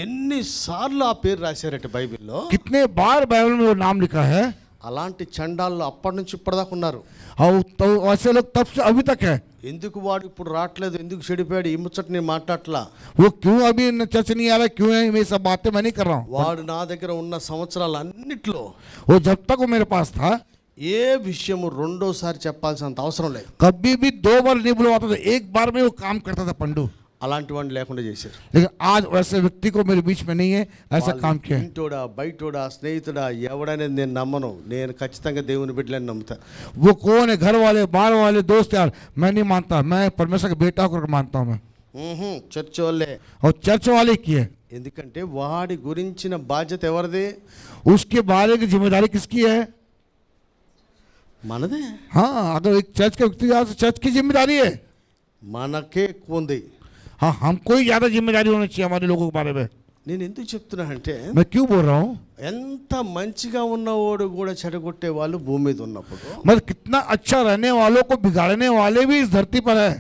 ఎన్నిసార్లు ఆ పేరు రాశారట బైబిల్లో. कितने बार बाइबल में वो नाम लिखा है. అలాంటి చండాలు అప్పటి నుంచి ఇప్పటిదాకా ఉన్నారు. और तो ऐसे लोग तब से अभी तक है. ఎందుకు వాడు ఇప్పుడు రావట్లేదు, ఎందుకు చెడిపోయాడు, ఈ ముచ్చట నేను మాట్లాడట్లా. वो क्यों अभी चर्च नहीं आ रहा, क्यों है, मैं सब बातें मैं नहीं कर रहा हूँ. వాడు నా దగ్గర ఉన్న సంవత్సరాలు అన్నిట్లో वो जब तक वो मेरे पास था ఏ విషయము రెండోసారి చెప్పాల్సినంత అవసరం లేదు. कभी भी 2 बार नहीं बुलवाता था, एक बार में वो काम करता था पंडू. అలాంటి వాడిని లేకుండా చేశారు. लेकिन आज वैसे व्यक्ति को मेरे बीच में नहीं है, ऐसा काम किया है. ఇంటోడా బయటోడా స్నేహితుడా ఎవడనేది నేను నమ్మను. నేను ఖచ్చితంగా దేవుని బిడ్డలని నమ్ముతా. वो कौन है, घर वाले बाहर वाले दोस्त यार, मैं नहीं मानता, मैं परमेश्वर का बेटा होकर मानता हूँ मैं. చర్చ్ వాళ్ళే. और चर्च वाले की है. ఎందుకంటే వాడి గురించిన బాధ్యత ఎవరిది? उसके बारे की जिम्मेदारी किसकी है? మనదే. हाँ अगर एक चर्च का व्यक्ति तो चर्च की जिम्मेदारी है. మనకే ఎక్కువ ఉంది. हाँ हमको ही ज़्यादा जिम्मेदारी होनी चाहिए हमारे लोगों के बारे में. నేను ఎందుకు చెప్తున్నా అంటే मैं क्यों बोल रहा हूँ, ఎంత మంచిగా ఉన్నవాడు కూడా చెడగొట్టే వాళ్ళు భూమి మీద ఉన్నప్పుడు मतलब कितना अच्छा रहने वालों को बिगाड़ने वाले भी इस धरती पर है.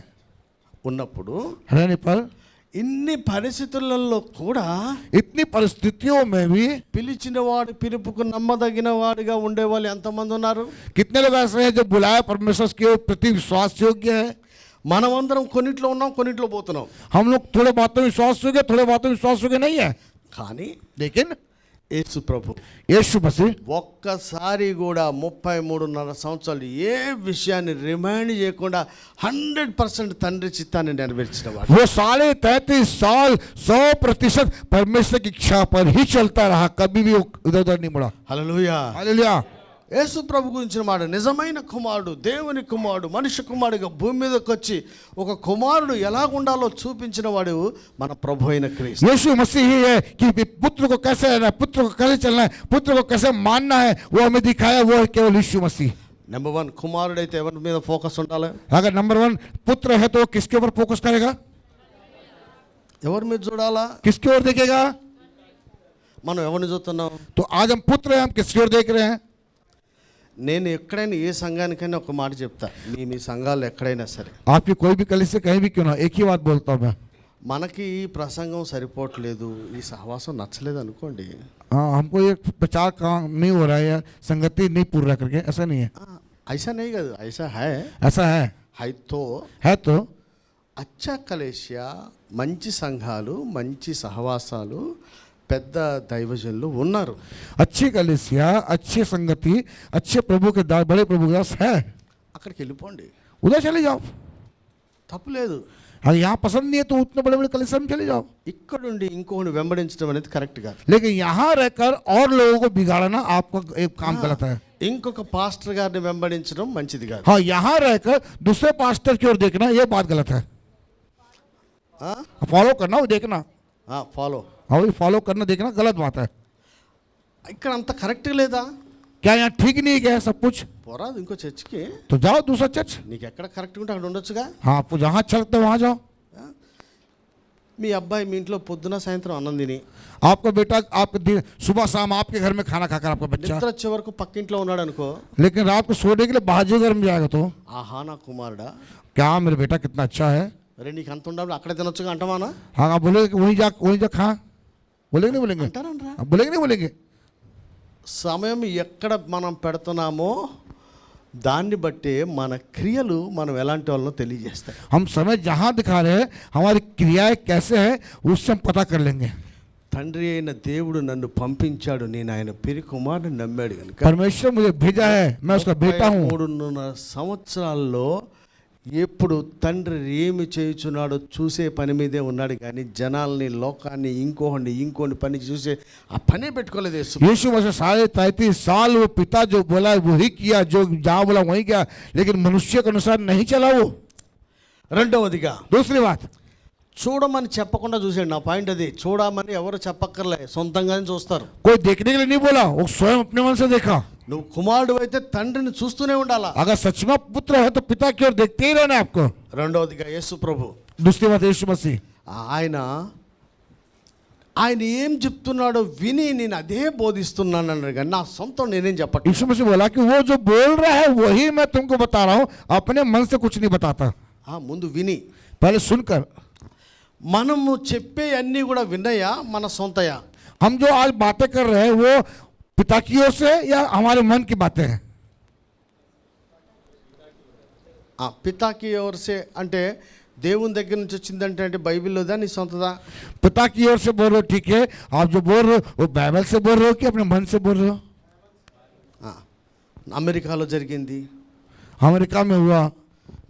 ఉన్నప్పుడు रहने पर ఇన్ని పరిస్థితులలో కూడా इतनी परिस्थितियों में भी పిలిచిన వాడు పిలుపుకు నమ్మదగిన వాడిగా ఉండేవాళ్ళు ఎంతమంది ఉన్నారు? कितने लोग ऐसे हैं जो बुलाया परमेश्वर के प्रति विश्वास योग्य है. మనమందరం కొన్నిట్లో ఉన్నాం, కొన్నిట్లో పోతున్నాం. हम लोग थोड़े बातों में विश्वास योग्य, थोड़े बातों में विश्वास योग्य नहीं है. కానీ लेकिन యేసు ప్రభు यीशु मसीह ఒక్కసారి కూడా 33.5 సంవత్సరాలు ఏ విషయాన్ని రిమైండ్ చేయకుండా 100% తండ్రి చిత్తాన్ని నెరవేర్చిన వాడు. वो 33.5 साल 100% परमेश्वर की इच्छा पर ही चलता रहा, कभी भी इधर उधर नहीं मुड़ा. హల్లెలూయా. हालेलुया. యేసు ప్రభు గురించిన మాట నిజమైన కుమారుడు, దేవుని కుమారుడు, మనిషి కుమారుడుగా భూమి మీదకి వచ్చి ఒక కుమారుడు ఎలా ఉండాలో చూపించిన వాడు మన ప్రభు అయిన క్రీస్తు. यीशु मसीह ही है कि पुत्र को कैसे रहना है, पुत्र को कैसे चलना है, पुत्र को कैसे मानना है, वो हमें दिखाया, वो है केवल यीशु मसीह. నెంబర్ 1 కుమారుడైతే ఎవరి మీద ఫోకస్ ఉండాలి? अगर नंबर 1 पुत्र है तो वो किसके ऊपर फोकस करेगा? ఎవరి మీద చూడాలా? किसकी ओर देखेगा? మనం ఎవరిని చూస్తున్నాం? तो आज हम पुत्र हैं, हम किसकी ओर देख रहे हैं? నేను ఎక్కడైనా ఏ సంఘానికైనా ఒక మాట చెప్తా, మీ సంఘాలు ఎక్కడైనా సరే, आपकी कोई भी कलीसिया से कहीं भी क्यों ना, एक ही बात बोलता हूँ मैं। మనకి ఈ ప్రసంగం సరిపోవట్లేదు, ఈ సహవాసం నచ్చలేదు అనుకోండి, हाँ, हमको ये प्रचार काम नहीं हो रहा है या संगति नहीं पूरा करके, ऐसा नहीं है। ఐసా नहीं కదా, ఐసా హై ऐसा है హై తో तो అచ్చా కలేషియా, మంచి సంఘాలు, మంచి సహవాసాలు, పెద్ద దైవజనులు ఉన్నారు. अच्छी कलीसिया, अच्छी संगति, अच्छे प्रभु के दास, बड़े प्रभु के दास है, అక్కడికి వెళ్ళిపోండి, उधर चले जाओ। తప్పు లేదు. अगर यहाँ पसंद नहीं है तो उतने बड़े बड़े कलीसिया में चले जाओ, ఇక్కడుండి ఇంకొకటి వెంబడించడం అనేది కరెక్ట్ కాదు. लेकिन यहाँ रहकर और लोगों को बिगाड़ना आपका एक काम गलत है। ఇంకొక పాస్టర్ గారిని వెంబడించడం మంచిది కాదు. हाँ, यहाँ रहकर दूसरे पास्टर की ओर देखना ये बात गलत है। फॉलो करना वो देखना, ఫాలో. हाँ वही फॉलो करना देखना गलत बात है। ఇక్కడ అంత కరెక్ట్ లేదా? क्या यहाँ ठीक नहीं है क्या सब कुछ? పోరాదు ఇంకో చర్చికి, तो जाओ दूसरा चर्च। నీకు ఎక్కడ కరెక్ట్ ఉంటే అక్కడ ఉండొచ్చుగా. हाँ, आपको जहाँ अच्छा लगता है वहाँ जाओ। మీ అబ్బాయి మీ ఇంట్లో పొద్దున సాయంత్రం అన్నం తిని आपका बेटा आपके दिन सुबह शाम आपके घर में खाना खाकर आपका बच्चा, నిద్ర వచ్చే వరకు పక్కింట్లో ఉన్నాడు అనుకో, लेकिन रात को सोने के लिए बाजू घर में जाएगा तो ఆహా నా కుమారుడా, क्या मेरा बेटा कितना अच्छा है। అరే నీకు అంత ఉండాలి అక్కడే తినొచ్చుగా అంటమానా? हाँ, आप बोलेंगे कि वहीं जा खा, बोलेंगे नहीं बोलेंगे? అంటారనరా. आप बोलेंगे नहीं बोलेंगे? సమయం ఎక్కడ మనం పెడుతున్నామో దాన్ని బట్టి మన క్రియలు మనం ఎలాంటి వాళ్ళనో తెలియజేస్తాయి. हम समय जहाँ दिखा रहे हैं हमारी क्रियाएं कैसे है उससे हम पता कर लेंगे। తండ్రి అయిన దేవుడు నన్ను పంపించాడు, నేను ఆయన పిరి కుమారుని నమ్మాడు కనుక परमेश्वर मुझे भेजा है, मैं उसका बेटा हूँ। 3.5 సంవత్సరాల్లో ఎప్పుడు తండ్రి ఏమి చేయుచున్నాడో చూసే పని మీదే ఉన్నాడు కానీ జనాల్ని, లోకాన్ని, ఇంకోని పని చూసే ఆ పనే పెట్టుకోలేదు యేసు. यीशु मसीह 33.5 साल वो पिता जो बोला वही किया, जो जहाँ बोला वही किया, लेकिन मनुष्य के अनुसार नहीं चला वो। రెండవదిగా दूसरी बात, చూడమని చెప్పకుండా చూసాడు. నా పాయింట్ అది, చూడమని ఎవరు చెప్పక్కర్లే, సొంతంగానే చూస్తారు. कोई देखने के लिए नहीं बोला, वो स्वयं अपने मन से देखा। నువ్వు కుమారుడు అయితే తండ్రిని చూస్తూనే ఉండాలా. अगर सच में पुत्र है तो पिता की ओर देखते ही रहना है आपको। రెండవదిగా యేసు ప్రభు, दूसरी बात यीशु मसीह, ఆయన ఏం చెప్తున్నాడో విని నేను అదే బోధిస్తున్నాను అన్నాడు కానీ నా సొంతం నేనేం చెప్పట్లేదు. यीशु मसीह बोला कि वो जो बोल रहा है वही मैं तुमको बता रहा हूँ, अपने मन से कुछ नहीं बताता। ముందు విని, पहले सुनकर। మనము చెప్పే అన్నీ కూడా విన్నయా మన సొంతయా? हम जो आज बातें कर रहे हैं वो पिता की ओर से या हमारे मन की बातें हैं? పితాకి ఎవరిసే అంటే దేవుని దగ్గర నుంచి వచ్చిందంటే అంటే బైబిల్లోదా నీ సొంతదా? पिता की ओर से बोल रहे हो, ठीक है। आप जो बोल रहे हो वो बाइबल से बोल रहे हो कि अपने मन से बोल रहे हो? అమెరికాలో జరిగింది, अमेरिका में हुआ,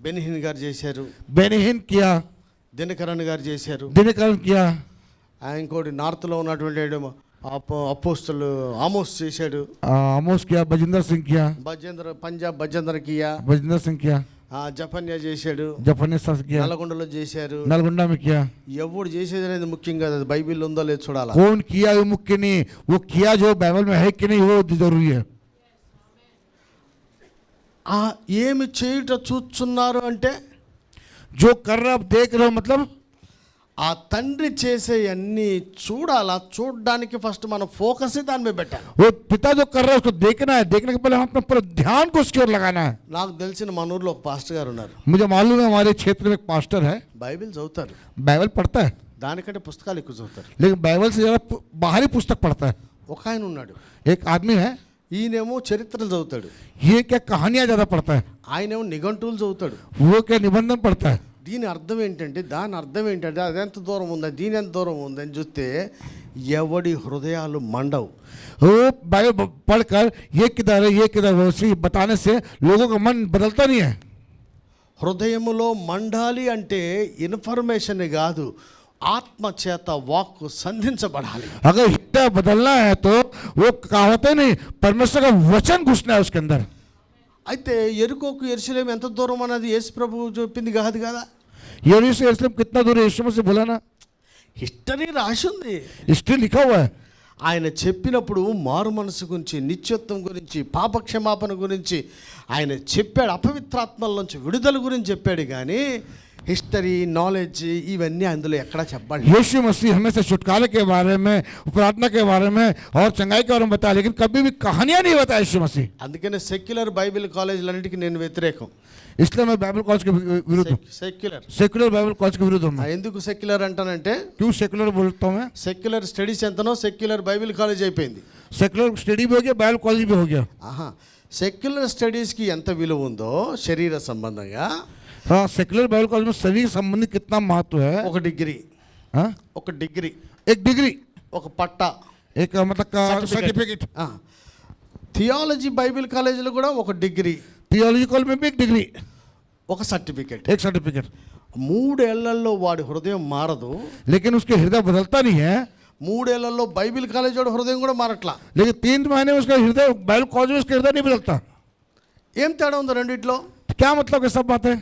బెనిహిన్ గారు చేశారు, बेनिहिन किया, దినకరణ్ గారు చేశారు, दिनकरण किया, ఇంకోటి నార్త్లో ఉన్నటువంటి అపోస్తలు ఆమోస్ చేశాడు, आमोस किया, बजिंदर सिंह किया, పంజాబ్ భజేంద్ర కియా, बजिंदर सिंह किया, జపన్య చేశాడు, जफन्य सास किया, నల్గొండలో చేశారు. नलगुंडा में किया। ఎవడు చేసేది అనేది ముఖ్యం కాదు, అది బైబిల్ ఉందో లేదు చూడాలా. कौन किया वो मुख्य नहीं, वो किया जो बाइबल में है कि नहीं वो जरूरी है। ఏమి చేయుట చూస్తున్నారు అంటే जो कर रहे हो आप देख रहे हो, मतलब ఆ తండ్రి చేసే అన్నీ చూడాలా. చూడడానికి ఫస్ట్ మనం ఫోకస్ దాని మీద పెట్టాలి. वो पिता जो कर रहा है उसको देखना है, देखने के पहले हम अपना पूरा ध्यान को उसकी ओर लगाना है। నాకు తెలిసిన మన ఊర్లో ఒక పాస్టర్ గారు ఉన్నారు, मुझे मालूम है हमारे क्षेत्र में एक पास्टर है, బైబిల్ చదువుతారు, बाइबल पढ़ता है, దానికంటే పుస్తకాలు ఎక్కువ చదువుతారు. लेकिन बाइबल से ज़्यादा बाहरी पुस्तक पढ़ता है। ఒక ఆయన ఉన్నాడు, एक आदमी है, ఈయనేమో చరిత్రలు చదువుతాడు, ये क्या कहानियाँ ज़्यादा पढ़ता है, ఆయనేమో నిఘంటువులు చదువుతాడు. वो क्या निबंधन पढ़ता है। దీని అర్థం ఏంటంటే, దాని అర్థం ఏంటంటే అది ఎంత దూరం ఉందా, దీని ఎంత దూరం ఉందని చూస్తే ఎవడి హృదయాలు మండవు. वो बाइबल पढ़कर ये किधर है ये किधर है उसी बताने से लोगों का मन बदलता नहीं है। హృదయములో మండాలి అంటే ఇన్ఫర్మేషన్ కాదు, ఆత్మ చేత వాక్కు సంధించబడాలి. अगर हृदय बदलना है तो वो कहावत है नहीं, परमेश्वर का वचन घुसना है उसके अंदर। అయితే ఎరుకోకు యెరూషలేం ఎంత దూరం అన్నది యేసు ప్రభువు చెప్పింది కాదు కదా. यरीहो से यरूशलेम कितना दूर है, यीशु मसीह बोला ना, హిస్టరీ రాసి ఉంది. हिस्ट्री लिखा हुआ है। ఆయన చెప్పినప్పుడు మారు మనసు గురించి, నిత్యత్వం గురించి, పాపక్షమాపణ గురించి ఆయన చెప్పాడు. అపవిత్రాత్మల నుంచి విడుదల గురించి చెప్పాడు, కానీ హిస్టరీ, నాలెడ్జ్ ఇవన్నీ అందులో ఎక్కడా చెప్పాలి. यीशु मसीह हमें से छुटकारे के बारे में, प्रार्थना के बारे में और चंगाई के बारे में बताया, लेकिन कभी भी कहानियां नहीं बताया यीशु मसीह. అందుకనే సెక్యులర్ బైబిల్ కాలేజీలన్నిటికీ నేను వ్యతిరేకం. इसलिए मैं बाइबल कॉलेज के विरुद्ध हूँ. సెక్యులర్ सेक्युलर बाइबल कॉलेज के विरुद्ध हूँ मैं. ఎందుకు సెక్యులర్ అంటానంటే, क्यों सेक्युलर बोलता हूँ मैं? సెక్యులర్ స్టడీస్ ఎంతనో సెక్యులర్ బైబిల్ కాలేజ్ అయిపోయింది. सेक्युलर स्टडी भी हो गया, बाइबल कॉलेज भी हो गया. ఆహా, సెక్యులర్ స్టడీస్కి ఎంత విలువ ఉందో శరీర సంబంధంగా, हाँ, सेक्युलर बाइबल कॉलेज में शरीर संबंधी कितना महत्व है. ఒక డిగ్రీ, हाँ, ఒక డిగ్రీ, एक डिग्री, ఒక పట్టా, एक मतलब का सर्टिफिकेट. థియాలజీ బైబిల్ కాలేజీలో కూడా ఒక డిగ్రీ, थियोलॉजी कॉलेज में भी एक डिग्री, ఒక సర్టిఫికేట్. एक सर्टिफिकेट. 3 ఏళ్లలో వాడి హృదయం మారదు. लेकिन उसके हृदय बदलता नहीं है. 3 ఏళ్లలో బైబిల్ కాలేజ్ వాడి హృదయం కూడా మారట్లా. लेकिन 3 महीने में उसका हृदय, बाइबल कॉलेज में उसका हृदय नहीं बदलता. ఏం తేడా ఉందో రెండిట్లో? क्या मतलब ये सब बात है?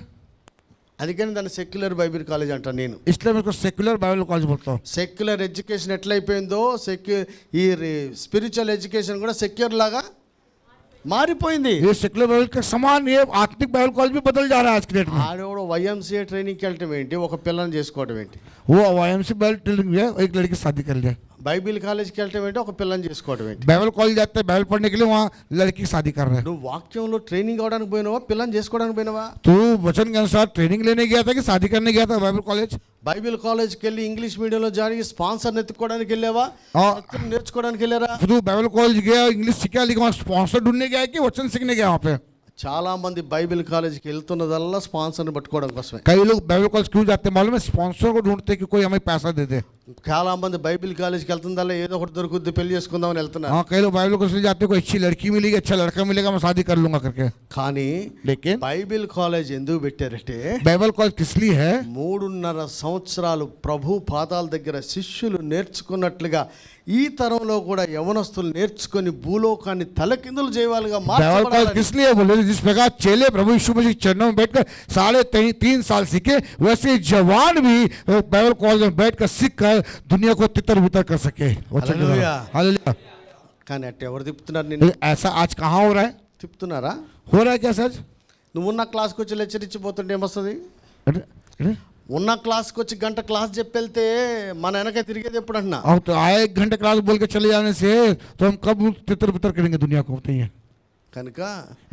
అందుకని దాన్ని సెక్యులర్ బైబిల్ కాలేజ్ అంట నేను. इसलिए मैं उसको सेक्युलर बाइबल कॉलेज बोलता हूँ. సెక్యులర్ ఎడ్యుకేషన్ ఎట్లయిపోయిందో ఈ స్పిరిచువల్ ఎడ్యుకేషన్ కూడా సెక్యులర్ లాగా మారిపోయింది. ये सेक्युलर बाइबल के समान ये आत्मिक बाइबल कॉलेज भी बदल जा रहा है आज की डेट में. ఆడేవాడు వైఎంసీఏ ట్రైనింగ్కి వెళ్ళటం ఏంటి, ఒక పిల్లని చేసుకోవడం ఏంటి? वो YMC बाइबल ट्रेनिंग है, एक लड़की की शादी कर लिया. బైబిల్ కాలేజ్కి వెళ్ళటం ఏంటి, ఒక పిల్లని చేసుకోవడం ఏంటి? बाइबल कॉलेज जाते हैं बाइबल पढ़ने के लिए, वहाँ लड़की की शादी कर रहे हैं. నువ్వు వాక్యంలో ట్రైనింగ్ అవడానికి పోయినావా, పిల్లని చేసుకోవడానికి పోయినావా? तू वचन के अनुसार ट्रेनिंग लेने गया था कि शादी करने गया था बाइबल कॉलेज? బైబిల్ కాలేజ్కి వెళ్ళి ఇంగ్లీష్ మీడియంలో జాయిన్ స్పాన్సర్ ఎత్తుకోవడానికి వెళ్ళావా, और భక్తులు నేర్చుకోవడానికి వెళ్ళారా? तू बाइबल कॉलेज गया, इंग्लिश सीखा, लेकिन वहाँ स्पॉन्सर ढूंढने गया कि वचन सीखने गया वहाँ पे? చాలా మంది బైబిల్ కాలేజ్కి వెళ్తున్నదల్లా స్పాన్సర్ని పట్టుకోవడం కోసమే. कई लोग बाइबल कॉलेज क्यों जाते हैं मालूम है? स्पॉन्सर को ढूंढते हैं कि कोई हमें पैसा दे दे. చాలా మంది బైబిల్ కాలేజ్కి వెళ్తుందల్లా ఏదో ఒకటి దొరుకుద్ది, పెళ్లి చేసుకుందామని వెళ్తున్నారు. हाँ, कई लोग बाइबल कॉलेज जाते हैं, कोई अच्छी लड़की मिलेगी, अच्छा लड़का मिलेगा, मैं शादी कर लूंगा करके. కానీ लेकिन బైబిల్ కాలేజ్ ఎందుకు పెట్టారంటే, बाइबल कॉलेज किस लिए है? 3.5 సంవత్సరాలు ప్రభు పాదాల దగ్గర శిష్యులు నేర్చుకున్నట్లుగా ఈ తరంలో కూడా యవనస్తులు నేర్చుకొని భూలోకాన్ని తలకిందులు చేయవాలిగా बाइबल कॉलेज మార్చబడాలి. किस लिए बोले? जिस प्रकार चेले प्रभु यीशु मसीह के चरणों में बैठकर 3.5 साल सीखे, वैसे जवान भी बाइबल कॉलेज में बैठकर सीख कर दुनिया को तितर बितर कर सके. हालेलुया. हालेलुया. కానీ అట్ట ఎవరు తిప్పుతున్నారు నిన్ను? ऐसा आज कहाँ हो रहा है? తిప్పుతున్నారా? हो रहा है क्या सच? నువ్వున్న క్లాస్కి వచ్చి లెక్చర్ ఇచ్చిపోతుంటే ఏమొస్తుంది? अरे, अरे, ఉన్న క్లాస్కి వచ్చి గంట క్లాస్ చెప్పి వెళ్తే మన వెనక తిరిగేది ఎప్పుడు అంటున్నా? अब तो आए 1 घंटे क्लास बोल के चले जाने से तो हम कब तितर बितर करेंगे दुनिया को, बताइए. కనుక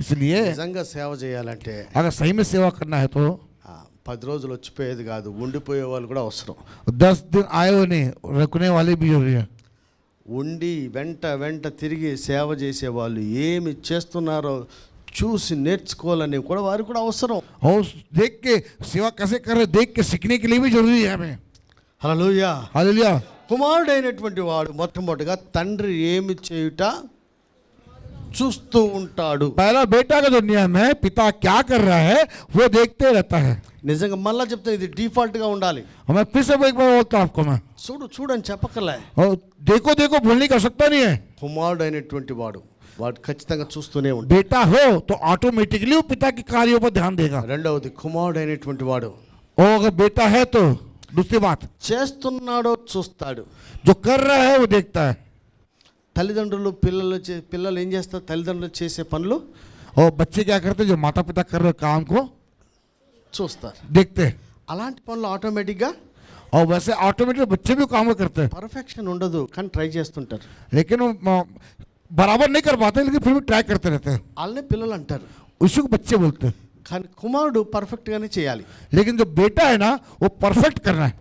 इसलिए నిజంగా సేవ చేయాలంటే अगर सही में सेवा करना है तो 10 రోజులు వచ్చిపోయేది కాదు, ఉండిపోయే వాళ్ళు కూడా అవసరం. 10 दिन आए हो नहीं, रुकने वाले भी जरूरी है. ఉండి వెంట తిరిగి సేవ చేసే వాళ్ళు ఏమి చేస్తున్నారో చూసి నేర్చుకోవాలని కూడా వారు కూడా అవసరం. और देख के सेवा कैसे कर रहे, देख के सीखने के लिए भी जरूरी है हमें. హల్లెలూయా. हालेलुया. కుమారుడైనటువంటి వాడు మొట్టమొదటిగా తండ్రి ఏమి చేయుట చూస్తూ ఉంటాడు. पहला बेटा का दुनिया में पिता क्या कर रहा है वो देखते रहता है. నిజంగా మళ్ళా చెప్తే ఇది డిఫాల్ట్గా ఉండాలి. और मैं फिर से एक बार बोलता हूं आपको, मैं చూడని చెప్పకలే. और देखो देखो बोलने की आवश्यकता नहीं है. కుమారుడైనటువంటి వాడు ఖచ్చితంగా చూస్తూనే ఉంటాడు. बेटा हो तो ऑटोमेटिकली वो पिता के कार्यों पर ध्यान देगा. రెండవది కుమారుడైనటువంటి వాడు और अगर बेटा है तो दूसरी बात, చేస్తున్నాడో చూస్తాడు. जो कर रहा है वो देखता है. తల్లిదండ్రులు పిల్లలు ఏం చేస్తారు? తల్లిదండ్రులు చేసే పనులు और बच्चे क्या करते हैं? जो माता पिता कर रहे काम को చూస్తారు. देखते हैं. అలాంటి పనులు ఆటోమేటిక్గా और वैसे ऑटोमेटिक बच्चे भी काम करते हैं, పర్ఫెక్షన్ ఉండదు, కానీ ట్రై చేస్తుంటారు. लेकिन वो बराबर नहीं कर पाते, लेकिन फिर भी ट्राई करते रहते हैं. వాళ్ళనే పిల్లలు అంటారు. उसी को बच्चे बोलते हैं. కానీ కుమారుడు పర్ఫెక్ట్గానే చేయాలి. लेकिन जो बेटा है ना वो परफेक्ट करना है.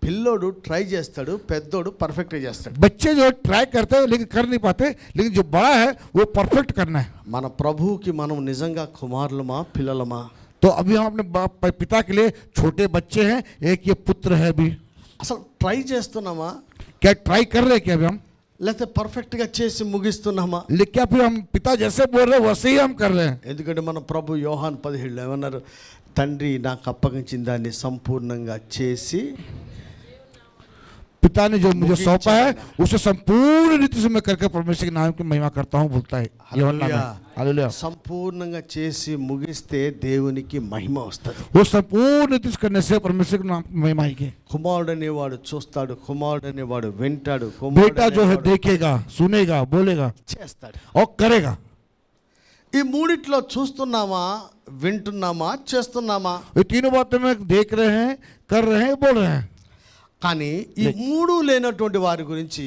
పిల్లోడు ట్రై చేస్తాడు, పెద్దోడు పర్ఫెక్ట్గా చేస్తాడు. बच्चे जो ट्राई करते हैं लेकिन कर नहीं पाते, लेकिन जो बड़ा है वो परफेक्ट करना है. మన ప్రభువుకి మనం నిజంగా కుమారులమా పిల్లలమా? तो अभी हम अपने पिता के लिए छोटे बच्चे हैं, एक ये पुत्र है अभी. అసలు ట్రై చేస్తున్నామా, क्या ट्राई कर रहे हैं क्या अभी हम? లేకపోతే పర్ఫెక్ట్గా చేసి ముగిస్తున్నామా? लेकिन क्या फिर हम पिता जैसे बोल रहे हैं वैसे ही हम कर रहे हैं? ఎందుకంటే మన ప్రభు యోహాన్ 17 ఏమన్నారు? తండ్రి నాకు అప్పగించిన దాన్ని సంపూర్ణంగా చేసి पिता ने जो मुझे सौंपा है उसे संपूर्ण रीति से मैं करके परमेश्वर के नाम की महिमा करता हूँ, बोलता है यूहन्ना में. हालेलुया। సంపూర్ణంగా చేసి ముగిస్తే దేవునికి మహిమ వస్తుంది. वो संपूर्ण नीति करने से परमेश्वर के नाम महिमा आएगी। కుమారుడు అనేవాడు చూస్తాడు, కుమారుడు అనేవాడు వింటాడు, बेटा जो है అనేవాడు देखेगा, सुनेगा, बोलेगा చేస్తాడు. और करेगा। ఈ మూడిట్లో చూస్తున్నామా, వింటున్నామా, చేస్తున్నామా? ये तीनों बातें में देख रहे हैं, कर रहे हैं, बोल रहे हैं। కానీ ఈ మూడు లేనటువంటి వారి గురించి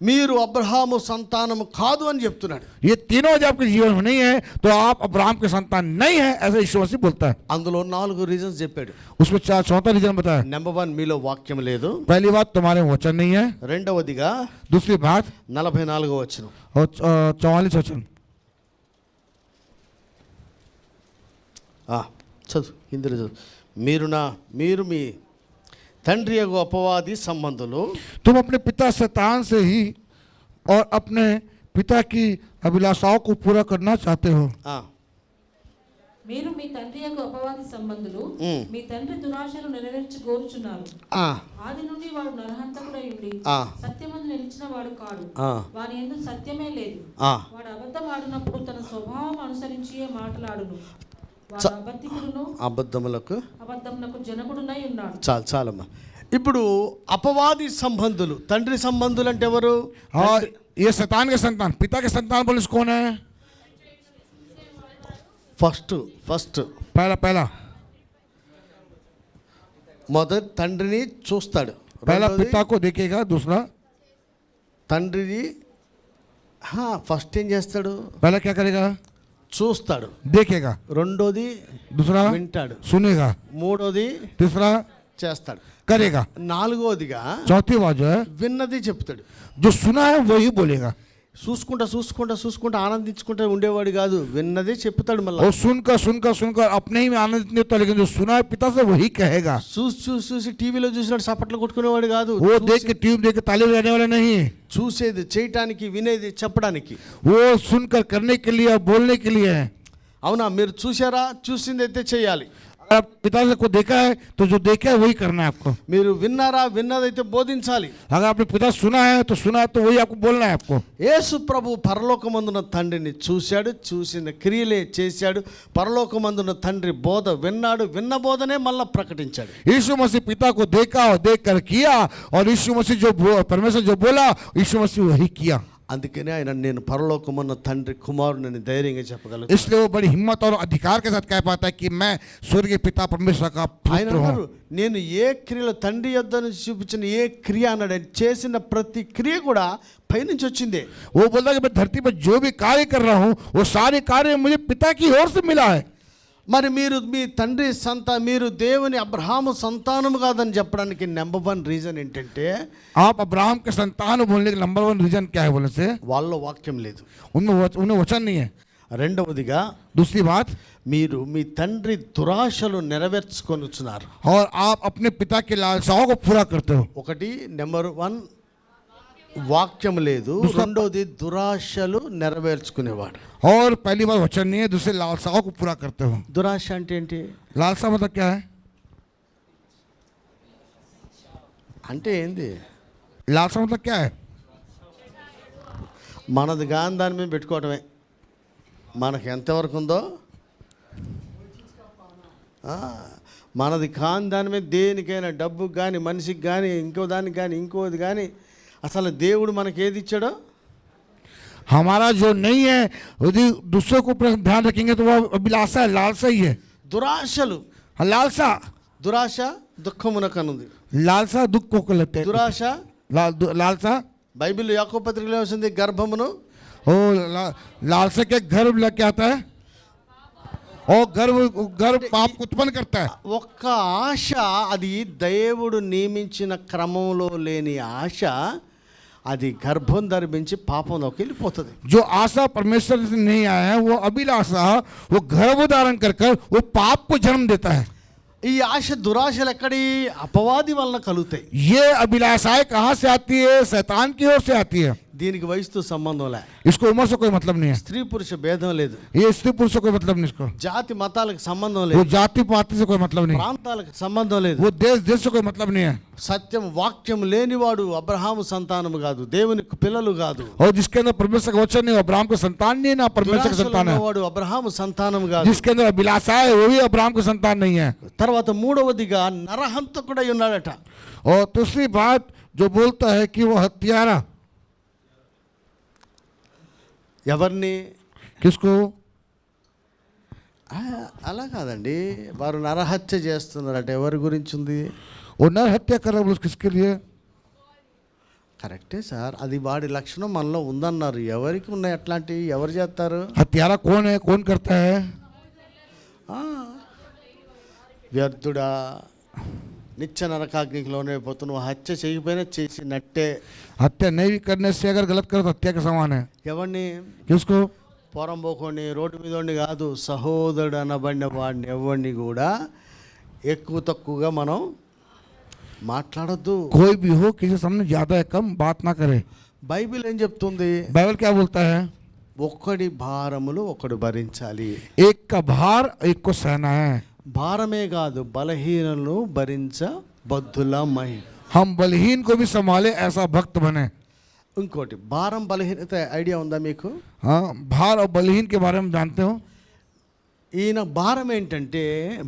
మీరు అబ్రహాము సంతానము కాదు అని చెప్తున్నాడు. ये तीनों यदि आपके जीवन में नहीं है तो आप अब्राहम के संतान नहीं है, ऐसा यीशु मसीह बोलता है। అందులో 4 రీజన్స్ చెప్పాడు. उसमें चौथा रीजन बताया। నెంబర్ 1 మీలో వాక్యం లేదు. पहली बात तुम्हारे में वचन नहीं है। రెండవదిగా दूसरी बात 44వ వచనం, और 44 वचन చదువు, హిందీలో చదువు. మీరు మీ తండ్రి యొక్క అపవాది సంబంధులు, तुम अपने पिता शैतान से ही और अपने पिता की अभिलाषाओं को पूरा करना चाहते हो। ఆ, మీరు మీ తండ్రి యొక్క అపవాది సంబంధులు మ్. మీ తండ్రి దురాశలు నెరవేర్చుకోరుచున్నారు. ఆ, ఆది నుండి వాడు నరహంతకుడై ఉండి ఆ. సత్యమందు నిలిచిన వాడు కాడు. ఆ, వాని యందు సత్యమే లేదు. ఆ. వాడు అబద్ధం ఆడినప్పుడు తన స్వభావం అనుసరించియే మాటలాడును. వాడు అబద్ధికుడును అబద్ధములకు అబద్ధమునకు జనకుడునై ఉన్నాడు. చాలమ్మా. ఇప్పుడు అపవాది సంబంధులు, తండ్రి సంబంధులు అంటే ఎవరు? और ये शैतान के संतान, पिता के संतान बोले कौन है? ఫస్ట్ पहला మొదటి తండ్రిని చూస్తాడు. पहला రెండోది पिता को देखेगा। दूसरा తండ్రిని ఫస్ట్ ఏం చేస్తాడు? पहला क्या करेगा? చూస్తాడు. देखेगा। రెండోది दूसरा వింటాడు. सुनेगा। మూడోది तीसरा చేస్తాడు. करेगा। నాలుగోదిగా चौथी बात जो है, విన్నది చెప్తాడు. जो सुना है वही बोलेगा। చూసుకుంటా ఆనందించుకుంటా ఉండేవాడు కాదు, విన్నదే చెప్తాడు. మళ్ళీ और सुनकर अपने ही में आनंदित नहीं होता, लेकिन जो सुना है पिता से वही कहेगा। చూసి టీవీలో చూసినట్టు చప్పట్లు కొట్టుకునేవాడు కాదు. वो देख के ट्यूब देख के ताली बजाने वाला नहीं। చూసేది చేయటానికి, వినేది చెప్పడానికి. वो सुनकर करने के लिए और बोलने के लिए है। అవునా? మీరు చూసారా? చూసింది అయితే చేయాలి. अगर आप पिता से को देखा है तो जो देखा है वही करना है आपको। మీరు విన్నారా? విన్నదైతే బోధించాలి. अगर आपने पिता सुना है तो वही आपको बोलना है आपको। యేసు ప్రభు పరలోకమందున్న తండ్రిని చూశాడు, చూసిన క్రియలే చేశాడు. పరలోకమందున్న తండ్రి బోధ విన్నాడు, విన్న బోధనే మళ్ళా ప్రకటించాడు. यीशु मसीह पिता को देखा और देख कर किया, और यीशु मसीह जो परमेश्वर जो बोला यीशु मसीह वही किया। అందుకనే ఆయన నేను పరలోకమున్న తండ్రి కుమారుని ధైర్యంగా చెప్పగలను. इसलिए वो बड़ी हिम्मत और अधिकार के साथ कह पाता है कि मैं स्वर्गीय पिता परमेश्वर का ఆయన पुत्र అన్నారు, हूँ। నేను ఏ క్రియలో తండ్రి యొద్ద నుంచి చూపించిన ఏ క్రియ అన్నాడు. ఆయన చేసిన ప్రతి క్రియ కూడా పైనుంచి వచ్చిందే. वो बोलता है कि मैं धरती पर जो भी कार्य कर रहा हूँ वो सारे कार्य मुझे पिता की ओर से मिला है। మరి మీరు మీ తండ్రి మీరు దేవుని అబ్రహాము సంతానము కాదని చెప్పడానికి నెంబర్ 1 రీజన్ ఏంటంటే आप अब्राहम के संतान बोलने का नंबर 1 रीजन क्या है बोलने से, వాళ్ళ వాక్యం లేదు. उनमें वचन नहीं है। రెండవదిగా दूसरी बात, మీరు మీ తండ్రి దురాశలు నెరవేర్చుకొనుచున్నారు. और आप अपने पिता की लालसाओं को पूरा करते हो। ఒకటి నెంబర్ 1 వాక్యం లేదు, రెండోది దురాశలు నెరవేర్చుకునేవాడు. और पहली बार वचन नहीं है, दूसरे लालसाओं को पूरा करते हो। దురాశ అంటే ఏంటి? लालसा मतलब क्या है? అంటే ఏంది? लालसा मतलब क्या है? మనది కాని దాని మీద పెట్టుకోవటమే. మనకు ఎంతవరకు ఉందో, మనది కాని దాని మీద దేనికైనా, డబ్బుకి కానీ, మనిషికి కానీ, ఇంకో దానికి కానీ, ఇంకోది కానీ, అసలు దేవుడు మనకి ఏది ఇచ్చాడో हमारा जो नहीं है यदि दूसरों को ध्यान रखेंगे तो वो अभिलाषा है, लालसा ही है। దురాశలు. लालसा, దురాశ దుఃఖమునకనుంది. लालसा दुख को लगते हैं। దురాశ लालसा, బైబిల్లో యాకోబు పత్రికలో వస్తుంది, గర్భమును. ओ लालसा के गर्भ लग के आता है, और गर्भ पाप को उत्पन्न करता है। ఒక్క ఆశ, అది దేవుడు నియమించిన క్రమంలో లేని ఆశ, అది గర్భం ధరించి పాపంలోకి వెళ్ళిపోతుంది. जो आशा परमेश्वर से नहीं आया है वो अभिलाषा, वो गर्भ धारण कर वो पाप को जन्म देता है। ఈ ఆశ దురాశలు ఎక్కడి? అపవాది వలన కలుగుతాయి. ये अभिलाषाएं कहाँ से आती है? शैतान की ओर से आती है। దీనికి వయసుతో సంబంధం లే, इसको उम्र से कोई मतलब नहीं है, స్త్రీ పురుష భేదం లేదు, ये स्त्री पुरुष से कोई मतलब नहीं, इसको జాతి మతాలకు సంబంధం वो లేదు, जाति पाति से कोई मतलब नहीं, ప్రాంతాలకు సంబంధం లేదు. वो देश देश से कोई मतलब नहीं है. సత్యం వాక్యం లేనివాడు అబ్రహాము సంతానము కాదు, దేవునికి పిల్లలు కాదు. और जिसके अंदर परमेश्वर का वचन नहीं, वो अब्राहम का संतान नहीं है, ना परमेश्वर का దురాశలు संतान है. ఉన్నవాడు అబ్రహాము సంతానం కాదు. जिसके अंदर अभिलाषा है वो भी अब्राहम का संतान नहीं है. తర్వాత మూడవదిగా నరహంతకుడై ఉన్నాడట. और दूसरी बात जो बोलता है कि वो हत्यारा, ఎవరిని? किसको? అలా కాదండి, వారు నరహత్య చేస్తున్నారట. ఎవరి గురించి ఉంది? वो नर हत्या कर रहा है, बोलो किसके लिए? కరెక్టే సార్, అది వాడి లక్షణం మనలో ఉందన్నారు. ఎవరికి ఉన్నాయి అట్లాంటివి? ఎవరు చేస్తారు? हत्यारा कौन है, कौन करता है? ఆ, వ్యర్థుడా, నిత్య నరకాగ్నికి లోనైపోతు. నువ్వు హత్య చేయకపోయినా చేసినట్టే. हत्या नहीं भी करने से अगर गलत करो तो हत्या के समान है. ఎవరిని? किसको? పొరంబోకొని రోడ్డు మీద ఉండి కాదు, సహోదరుడు అనబడిన వాడిని ఎవరిని కూడా ఎక్కువ తక్కువగా మనం మాట్లాడొద్దు. कोई भी हो किसी के सामने ज्यादा या कम बात ना करे. బైబిల్ ఏం చెప్తుంది? बाइबल क्या बोलता है? ఒకడి భారములు ఒకడు భరించాలి. एक का भार एक को सहना है. భారమే కాదు, బలహీనలను భరించ బద్ధులమై. हम बलहीन को भी संभाले, ऐसा भक्त बने. ఇంకోటి, భారం బలహీనత ఐడియా ఉందా మీకు? हाँ, भार और बलहीन के बारे में जानते हो? ఈయన భారం ఏంటంటే,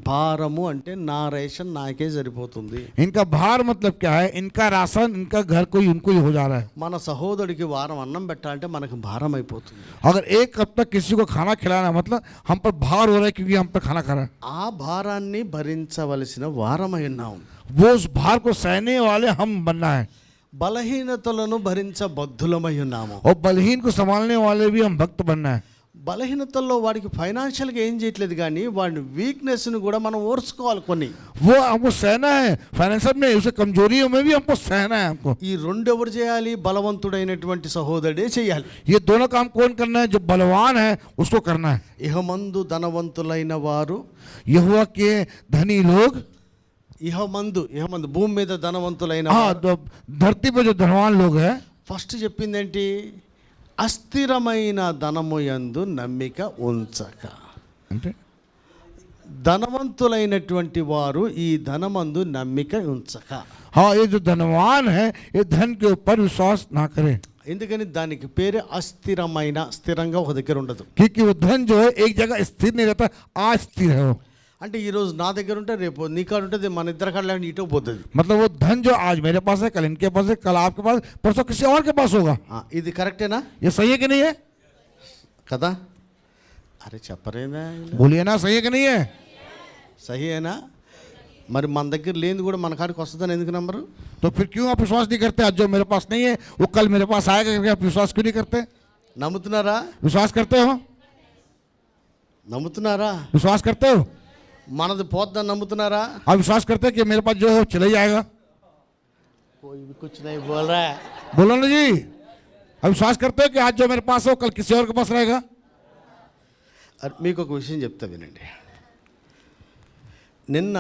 భారము అంటే నా రేషన్ నాకే సరిపోతుంది. इनका भार मतलब क्या है? इनका राशन इनका घर को उनको ही हो जा रहा है. మన సహోదరుడికి వారం అన్నం పెట్టాలంటే మనకు భారం అయిపోతుంది. अगर एक हफ्ता तक किसी को खाना खिलाना मतलब हम पर भार हो रहा है क्योंकि हम पर खाना खा रहा है. ఆ భారాన్ని భరించవలసిన వారమై ఉన్నాం. वो उस भार को सहने वाले हम बनना है. బలహీనతలను భరించ బద్ధులమై ఉన్నాము. और बलहीन को संभालने वाले भी हम भक्त बनना है. బలహీనతల్లో వాడికి ఫైనాన్షియల్గా ఏం చేయట్లేదు, కానీ వాడి వీక్నెస్ని కూడా మనం ఓర్చుకోవాలి. కొన్ని वो हमको सहना है, फाइनेंशियल में उसे कमजोरियों में भी हमको सहना है. हमको ఈ రెండు ఎవరు చేయాలి? బలవంతుడైనటువంటి సహోదరుడే చేయాలి. ये दोनों काम कौन करना है? जो बलवान है उसको करना है. ఇహమందు ధనవంతులైన వారు, यहोवा के धनी लोग, ఇహమందు భూమి మీద ధనవంతులైన हाँ, వారు. तो धरती पर जो धनवान लोग हैं, ఫస్ట్ చెప్పింది ఏంటి? అస్థిరమైన ధనము యందు నమ్మిక ఉంచక. అంటే ధనవంతులైనటువంటి వారు ఈ ధనమందు నమ్మిక ఉంచక. हाँ, ये जो धनवान है ये धन के ऊपर विश्वास ना करे. ఎందుకని దానికి పేరే అస్థిరమైన. స్థిరంగా ఒక దగ్గర ఉండదు. क्योंकि वो धन जो है एक जगह स्थिर नहीं रहता, अस्थिर है वो. అంటే ఈరోజు నా దగ్గర ఉంటే రేపు నీ కాడ ఉంటుంది, మన ఇద్దరు కాడ లేకుండా ఇటో పోతుంది. मतलब वो धन जो आज मेरे पास है, कल इनके पास है, कल आपके पास, परसों किसी और के पास होगा. ఇది కరెక్టేనా? ये सही है कि नहीं है? కదా? అరే చెప్పరేనా? बोलिए ना, सही है कि नहीं है? సహియేనా? మరి మన దగ్గర లేనిది కూడా మన కాడికి వస్తుందని ఎందుకు నమ్మరు? तो फिर क्यों आप विश्वास नहीं करते? आज जो मेरे पास नहीं है वो कल मेरे पास आएगा करके आप विश्वास क्यों नहीं करते? నమ్ముతున్నారా? विश्वास करते हो? నమ్ముతున్నారా? विश्वास करते हो? మనది పోద్దని నమ్ముతున్నారా? आप विश्वास करते हैं कि मेरे पास जो है वो चले जाएगा? कोई भी कुछ नहीं बोल रहा है. बोलो ना जी. आप विश्वास करते हो कि आज जो मेरे पास है वो कल किसी और के पास रहेगा? మీకు ఒక విషయం చెప్తా వినండి. నిన్న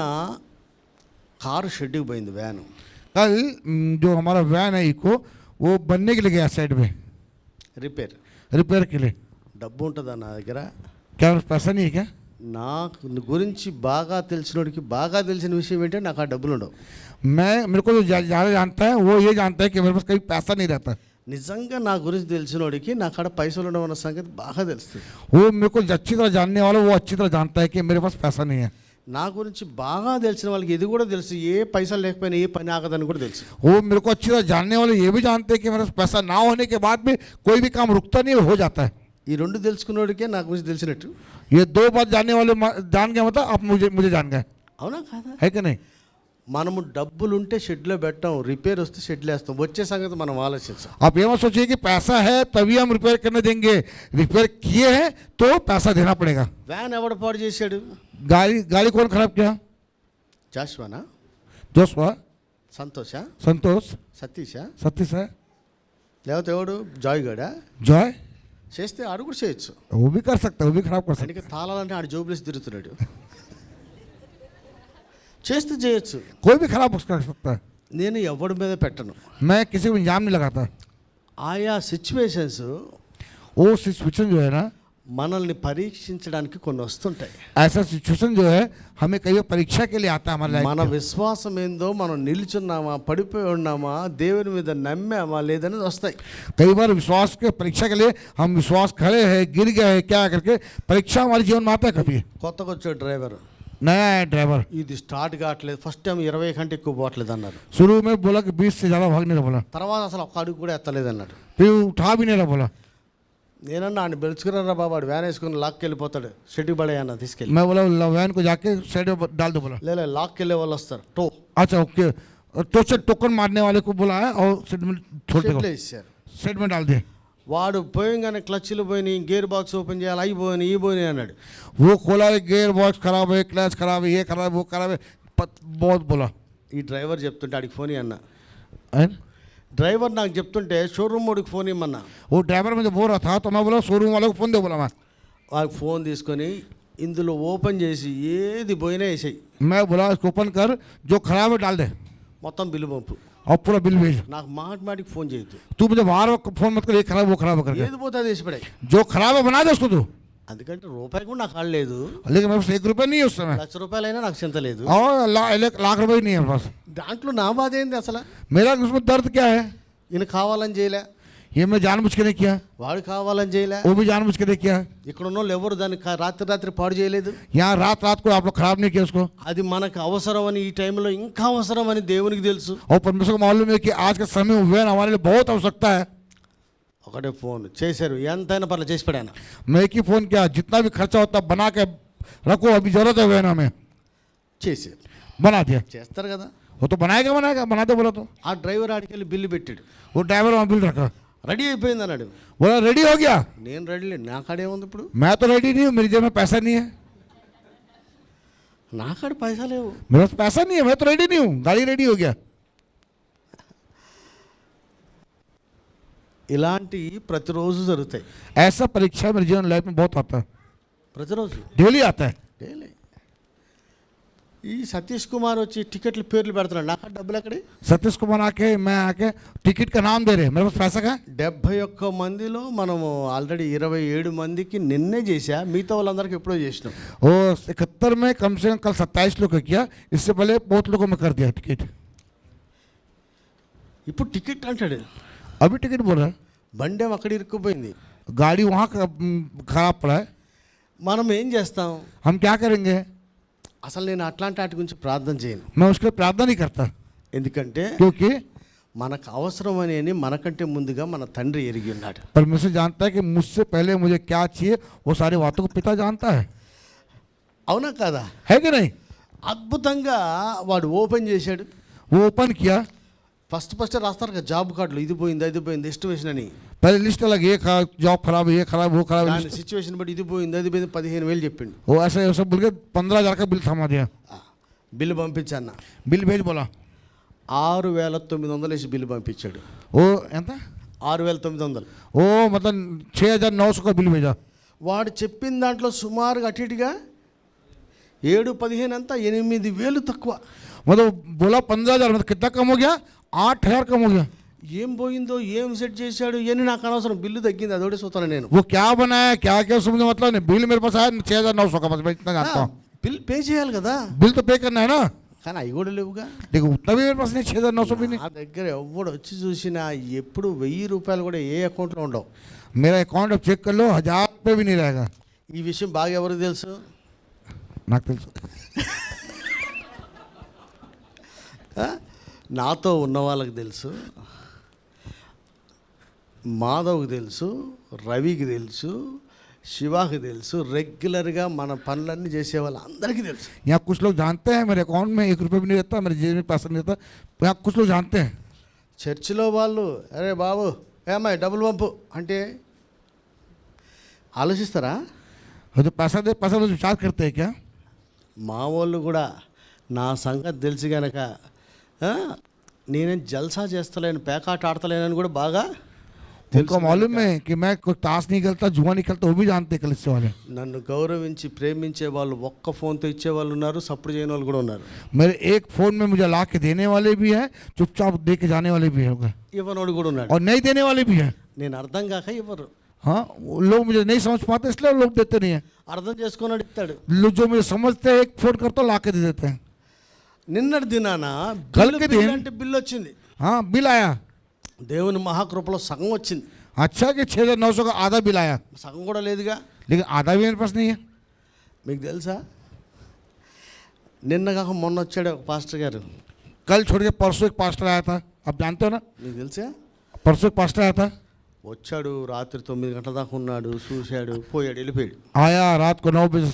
కారు షెడ్కి పోయింది, వ్యాను. कल जो हमारा वैन है इको वो बनने के लिए गया साइड में రిపేర్. रिपेयर के लिए. డబ్బు ఉంటుందా నా దగ్గర? क्या पैसा नहीं है क्या? నాకు గురించి బాగా తెలిసినోడికి బాగా తెలిసిన విషయం ఏంటంటే నాకు ఆ డబ్బులు ఉండవు. मेरे को जो ज़्यादा जानता है वो ये जानता है कि मेरे पास कभी पैसा नहीं रहता. నిజంగా నా గురించి తెలిసినోడికి నా కాడ పైసలు ఉండవు అన్న సంగతి బాగా తెలుస్తుంది. वो मेरे को अच्छी तरह जानने वाला वो अच्छी तरह जानता है कि मेरे पास पैसा नहीं है. నా గురించి బాగా తెలిసిన వాళ్ళకి ఇది కూడా తెలుసు, ఏ పైసలు లేకపోయినా ఏ పని ఆగదని కూడా తెలుసు. वो मेरे को अच्छी तरह जानने वाले ये भी जानते हैं कि मेरे पास पैसा ना होने के बाद भी कोई भी काम रुकता नहीं, हो जाता है. ఈ రెండు తెలుసుకున్నోడికే నా గురించి తెలిసినట్టు. ये दो बात जानने वाले जान गए मतलब आप मुझे जान गए. అవునా కాదా? है कि नहीं? మనము డబ్బులు ఉంటే షెడ్లో పెట్టాం, రిపేర్ వస్తే షెడ్లో వేస్తాం. వచ్చే సంగతి మనం ఆలోచించాం. आप ये मत सोचिए कि पैसा है तभी हम रिपेयर करने देंगे. रिपेयर किए हैं तो पैसा देना पड़ेगा. వ్యాన్ ఎవడు పాడు చేశాడు? गाड़ी कौन खराब किया? జాష్వానా? जोशवा, సంతోషా? संतोष, సతీషా? सतीश है, లేకపోతే ఎవడు? జాయ్ గడా? जॉय. చేస్తే ఆడు కూడా చేయొచ్చు. वो भी कर सकता है, वो भी खराब कर सकता అందుకే తాళాలంటే ఆడు జోబులేసి తిరుగుతున్నాడు. చేస్తే చేయొచ్చు. है. कोई भी खराब कर सकता है. నేను ఎవడి మీద పెట్టను. मैं किसी को इल्जाम नहीं लगाता. ఆయా సిచ్యువేషన్స్ वो सिचुएशन जो है ना, మనల్ని పరీక్షించడానికి కొన్ని వస్తుంటాయి. ऐसा सिचुएशन जो है हमें कई बार परीक्षा के लिए आता है हमारे మన लाइफ में। విశ్వాసం ఏందో, మనం నిల్చున్నామా, పడిపోయి ఉన్నామా, దేవుని మీద నమ్మామా లేదని వస్తాయి. कई बार विश्वास के परीक्षा के लिए हम विश्वास खड़े हैं, गिर गए हैं, क्या करके परीक्षा हमारे जीवन में आता है कभी। కొత్తగా వచ్చే డ్రైవర్ नया है ड्राइवर, ఇది స్టార్ట్ కావట్లేదు, ఫస్ట్ టైం 20 కంటే ఎక్కువ పోవట్లేదు అన్నారు. शुरू में बोला कि 20 से ज़्यादा भाग नहीं रहा बोला, తర్వాత అసలు ఒక్క అడుగు కూడా ఎత్తలేదు అన్నాడు. फिर उठा भी नहीं रहा बोला। నేనన్నా ఆయన బెలుచుకున్నారా బాబు, వాడు వ్యాన్ వేసుకుని లాక్కి వెళ్ళిపోతాడు, షెడ్కి పడే అన్న తీసుకెళ్ళి. मैं बोला वैन को जाके साइड में डाल दो बोला। లేదు లాక్కి వెళ్ళే వాళ్ళు వస్తారు, టో अच्छा ओके, तो से टोकन मारने वाले को बोला है और साइड में छोड़ షెడ్లో दे, ఇచ్చారు. साइड में डाल दे। వాడు పోయంగానే క్లచ్లు పోయినాయి, గేర్ బాక్స్ ఓపెన్ చేయాలి, అవి పోయినాయి, ఈ పోయినాయి అన్నాడు. वो खोला है, गियर बॉक्स खराब है, क्लच खराब है, ये खराब है, वो खराब है, बहुत बोला। ఈ డ్రైవర్ చెప్తుంటే ఆడికి ఫోన్ అన్న. हैं? డ్రైవర్ నాకు చెప్తుంటే షోరూమ్ వాడికి ఫోన్ ఇమ్మన్నా. वो ड्राइवर मुझे बोल रहा था तो मैं बोला शोरूम वाले को फ़ोन दे बोला मैं। వాడికి ఫోన్ తీసుకొని ఇందులో ఓపెన్ చేసి ఏది పోయినా వేసాయి, मैं बोला इसको ओपन कर, जो खराब है डाल दे మొత్తం బిల్లు పంపు. और पूरा बिल भेज। నాకు మాటికి ఫోన్ చేయొద్దు, तू मुझे बार फ़ोन मत कर, ये खराब वो खराब है करके, ఏది పోతే అది వేసి పడాయి. जो खराब है बना दे उसको तू। అందుకంటే రూపాయి కూడా నాకు ఆడలేదు, लेकिन मेरे पास 1 रुपये नहीं है उस समय, ₹1,00,000 నాకు చింత లేదు. और लाख रुपये नहीं है मेरे पास। దాంట్లో నా బాధ ఏంది అసలు? मेरा उसमें दर्द क्या है, ఈయన కావాలని చేయలే, ये मैं जानबूझ के नहीं किया, వాడు కావాలని చేయలే, वो भी जानबूझ के नहीं किया। ఇక్కడ ఉన్న వాళ్ళు ఎవరు దాన్ని రాత్రి పాడు చేయలేదు. यहाँ रात रात को आप लोग खराब नहीं किया उसको, అది మనకు అవసరం అని, ఈ టైంలో ఇంకా అవసరం అని దేవునికి తెలుసు. और परमेश्वर को मालूम है कि आज के समय में वैन हमारे लिए बहुत आवश्यकता है। ఒకటే ఫోన్ చేశారు, ఎంతైనా పర్లేదు చేసి పడాను. मैं एक ही फ़ोन किया, जितना भी खर्चा होता है बना के रखो, अभी ज़रूरत है वैन हमें, చేశారు, बना दिया। చేస్తారు కదా. वो तो बनाएगा बना दे बोला तो ఆ డ్రైవర్ ఆడికి వెళ్ళి బిల్లు పెట్టాడు, वो ड्राइवर वहाँ बिल रखा, రెడీ అయిపోయింది అన్నాడు. बोला रेडी हो गया। నేను రెడీ లేదు, నా కాడే ఉంది ఇప్పుడు, मैं तो रेडी नहीं हूँ, मेरी जेब में पैसा नहीं है, నా కాడ పైసా లేవు. मेरे पास पैसा नहीं है, मैं तो रेडी नहीं हूँ, गाड़ी रेडी हो गया। ఇలాంటి ప్రతిరోజు జరుగుతాయి, ऐसा परीक्षा मेरे जीवन लाइफ में बहुत आता है, ప్రతిరోజు डेली आता है। డైలీ. ఈ సతీష్ కుమార్ వచ్చి టికెట్లు పేర్లు పెడుతున్నాడు, నా కాడ డబ్బులు ఎక్కడి? सतीश कुमार आके मैं आके टिकट का नाम दे रहे, मेरे पास पैसा का 71 మందిలో మనము ఆల్రెడీ 27 మందికి నిన్నే చేశా, మిగతా వాళ్ళందరికీ ఎప్పుడో చేసినాం. वो 71 में कम से कम कल 27 लोग का किया, इससे पहले बहुत लोगों में कर दिया टिकट। ఇప్పుడు టికెట్ అంటాడు, अभी टिकट बोल रहा है, బండి ఏమో అక్కడ ఇరుక్కుపోయింది. गाड़ी वहाँ खराब पड़ा है, మనం ఏం చేస్తాం? हम क्या करेंगे। అసలు నేను అట్లాంటి వాటి గురించి ప్రార్థన చేయను, मैं उसके लिए प्रार्थना नहीं करता, ఎందుకంటే क्योंकि మనకు అవసరం అని మనకంటే ముందుగా మన తండ్రి ఎరిగి ఉన్నాడు. परमेश्वर जानता है कि मुझसे पहले मुझे क्या चाहिए, वो सारी बातों को पिता जानता है అవునా కాదా? कि नहीं। అద్భుతంగా వాడు ఓపెన్ చేశాడు. वो ओपन किया, ఫస్ట్ రాస్తారు కదా జాబ్ కార్డులు, ఇది పోయింది అది పోయింది ఎస్టిమేషన్ అని. पहले लिस्ट अलग, ये जॉब खराब है, ये खराब, वो खराब है, దాని సిచ్యువేషన్ బట్టి ఇది పోయింది అది పోయింది 15,000 చెప్పిండు. वो ऐसा सब बोल के 15,000 का बिल थमा दिया। బిల్లు పంపించన్న, बिल भेज बोला, 6,900 వేసి బిల్లు పంపించాడు. वो ఎంత 6,900. वो मतलब 6,900 का बिल भेजा। వాడు చెప్పిన దాంట్లో సుమారుగా అటు ఇటుగా 7-15 అంతా 8,000 తక్కువ. मतलब बोला 15,000, मतलब कितना कम हो गया, 8,000 कम हो गया। ఏం పోయిందో ఏం సెట్ చేశాడు అని నాకు అనవసరం, బిల్లు తగ్గింది అదొకటి చూస్తాను నేను. वो क्या बनाया क्या क्या समझे, मतलब नहीं, बिल मेरे पास आया 6,900 का, बस मैं इतना जानता हूँ। బిల్ పే చేయాలి కదా, बिल तो पे करना है ना, కానీ అవి కూడా లేవుగా. लेकिन उतना भी मेरे पास नहीं, 6,900 भी नहीं। నా దగ్గర ఎవడు వచ్చి చూసినా ఎప్పుడు ₹1,000 కూడా ఏ అకౌంట్లో ఉండవు. मेरा अकाउंट अब चेक कर लो, 1,000 रुपये भी नहीं रहेगा। ఈ విషయం బాగా ఎవరికి తెలుసు? నాకు తెలుసు, నాతో ఉన్న వాళ్ళకి తెలుసు, మాధవ్కి తెలుసు, రవికి తెలుసు, శివాకి తెలుసు, రెగ్యులర్గా మన పనులన్నీ చేసే వాళ్ళందరికీ తెలుసు. यहाँ कुछ लोग जानते हैं मेरे अकाउंट में 1 रुपये भी नहीं रहता, मेरे जेब में पैसा नहीं रहता, यहाँ कुछ लोग जानते हैं। చర్చిలో వాళ్ళు అరే బాబు ఏమాయి డబ్బులు పంపు అంటే ఆలోచిస్తారా? और जो पैसा दे, पैसा वो विचार करते हैं क्या? మా వాళ్ళు కూడా నా సంగతి తెలిసి కనుక నేనేం జల్సా చేస్తలేను, పేకాట ఆడతలేనని కూడా బాగా उनको मालूम है कि मैं कोई ताश नहीं खेलता, जुआ नहीं खेलता, वो भी जानते हैं कलिसिया वाले। నన్ను గౌరవించి ప్రేమించే వాళ్ళు ఒక్క ఫోన్తో ఇచ్చే వాళ్ళు ఉన్నారు, సపోర్ట్ చేయని వాళ్ళు కూడా ఉన్నారు. मेरे एक फोन में मुझे ला के देने वाले भी हैं, चुपचाप दे के जाने वाले भी हैं, ఇవ్వనోడు కూడా ఉన్నాడు. और नहीं देने वाले भी हैं। నేను అర్థం కాక ఇవ్వరు, हाँ, वो लोग मुझे नहीं समझ पाते इसलिए लोग देते नहीं हैं। అర్థం చేసుకున్నాడు ఇస్తాడు. लोग जो मुझे समझते हैं एक फोन करता ला के दे देते हैं। నిన్నటి దినాన కలికి బిల్లు దేని- అంటే బిల్లు వచ్చింది. हाँ, बिल आया। దేవుని మహాకృపలో సగం వచ్చింది, अच्छा कि 6,900 का आधा बिल आया, సగం కూడా లేదుగా. लेकिन आधा भी मेरे पास नहीं है। మీకు తెలుసా, నిన్న కాక మొన్న వచ్చాడు ఒక పాస్టర్ గారు. कल छोड़ के परसों एक पास्टर आया था, आप जानते हो ना, మీకు తెలుసా, परसों एक पास्टर आया था। వచ్చాడు రాత్రి 9 గంటల దాకా ఉన్నాడు, చూశాడు, పోయాడు, వెళ్ళిపోయాడు. आया रात को 9 बजे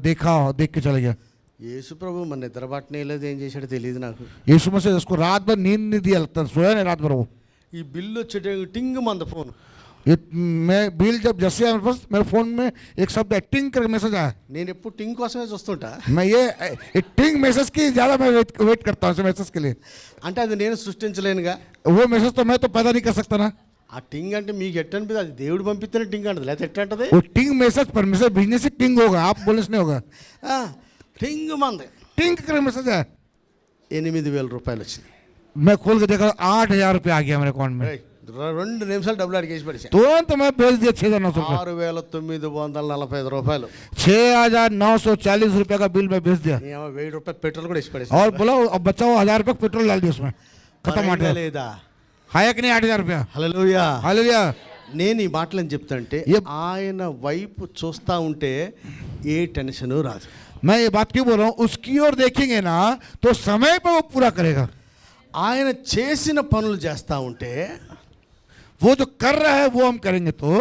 देखा, देख के चला गया। యేసు ప్రభు మన నిద్రబాటునే లేదు, ఏం చేశాడో తెలియదు నాకు. यीशु मसीह उसको रात भर नींद नहीं दिया, लगता सोया नहीं रात भर वो। ఈ బిల్లు వచ్చేట టింగ్ మంద ఫోన్. ये मैं बिल जब जैसे आया मेरे पास, मेरे फोन में एक शब्द टिंग कर मैसेज आया। నేను ఎప్పుడు టింగ్ కోసమే చూస్తుంటా. मैं ये टिंग मैसेज की ज़्यादा मैं वेट करता हूँ, मैसेज के लिए। అంటే అది నేను సృష్టించలేనుగా. वो मैसेज तो मैं तो पैदा नहीं कर सकता ना। ఆ టింగ్ అంటే మీకు ఎట్టనిపిది, అది దేవుడు పంపిస్తేనే టింగ్ అంటది, లేకపోతే ఎట్ట అంటది. वो टिंग मैसेज परमेश्वर भेजने से टिंग होगा, आप बोलने से नहीं होगा। టింగ్ మంద टिंग कर मैसेज है। 8,000 రూపాయలు వచ్చింది. मैं खोल के देखा 8,000 रुपया आ गया मेरे अकाउंट में। 2 నిమిషాలు డబ్బులు అడిగేసి పడేసా. तुरंत मैं भेज दिया 6,900 रुपया। 6,945 రూపాయలు. 6,940 रुपया का बिल मैं भेज दिया, 1000 రూపాయలు పెట్రోల్ కూడా వేసి పడేసా. और बोला अब बचा हुआ 1,000 रुपया पेट्रोल डाल दिया उसमें, खत्म పరంగా 8,000 లేదా? है कि नहीं 8,000 रुपया। హల్లెలూయా. हालेलुया। నేను ఈ మాటలను చెప్తాంటే ఆయన వైపు చూస్తూ ఉంటే ఏ టెన్షన్ రాదు. मैं ये बात क्यों बोल रहा हूँ, उसकी ओर देखेंगे ना तो समय पर वो पूरा करेगा। ఆయన చేసిన పనులు చేస్తూ ఉంటే, वो जो कर रहा है वो हम करेंगे तो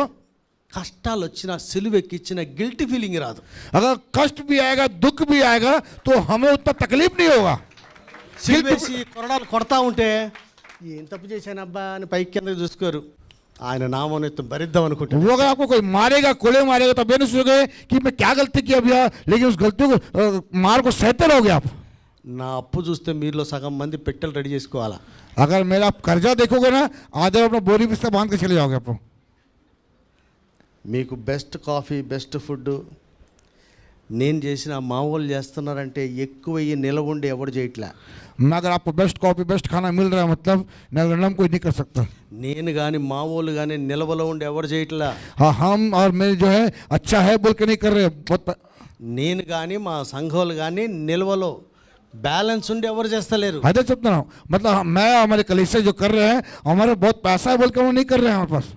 కష్టాలు వచ్చినా సిలువ ఎక్కిచ్చిన గిల్టీ ఫీలింగ్ రాదు. अगर कष्ट भी आएगा, दुख भी आएगा, तो हमें उतना तकलीफ नहीं होगा। సిలువేసి కొరడాలు కొడతా ఉంటే ఏం తప్పు చేశానబ్బా అని పైకి కింద చూసుకోరు, ఆయన నామం ఎత్తు భరిద్దాం అనుకుంటారు. वो अगर आपको कोई मारेगा, कोले मारेगा, तब ये नहीं सोचोगे कि मैं क्या गलती किया भैया, लेकिन उस गलती को मार को सहते रहोगे आप। నా అప్పు చూస్తే మీలో సగం మంది పెట్టెలు రెడీ చేసుకోవాలా. अगर मेरा आप कर्जा देखोगे ना, आधे अपना बोरी बिस्तर बांध के चले जाओगे आप। మీకు బెస్ట్ కాఫీ, బెస్ట్ ఫుడ్ నేను చేసిన మా వాళ్ళు చేస్తున్నారంటే ఎక్కువ నిలవ ఉండి ఎవడు చేయట్లే. मैं अगर आपको बेस्ट कॉफी, बेस्ट खाना मिल रहा है, मतलब नगरनम कोई नहीं कर सकता। నేను కానీ మా వాళ్ళు కానీ నిలవలో ఉండి ఎవడు చేయట్లా. हाँ, हम और मेरे जो है अच्छा है बोल के नहीं कर रहे बहुत। నేను కానీ మా సంఘాలు కానీ నిల్వలో బ్యాలెన్స్ ఉండి ఎవరు చేస్తలేరు. अरे चुप ना, मतलब मैं और हमारे कलीसिया जो कर रहे हैं, हमारे बहुत पैसा है बोल के वो नहीं कर रहे हैं हमारे पास।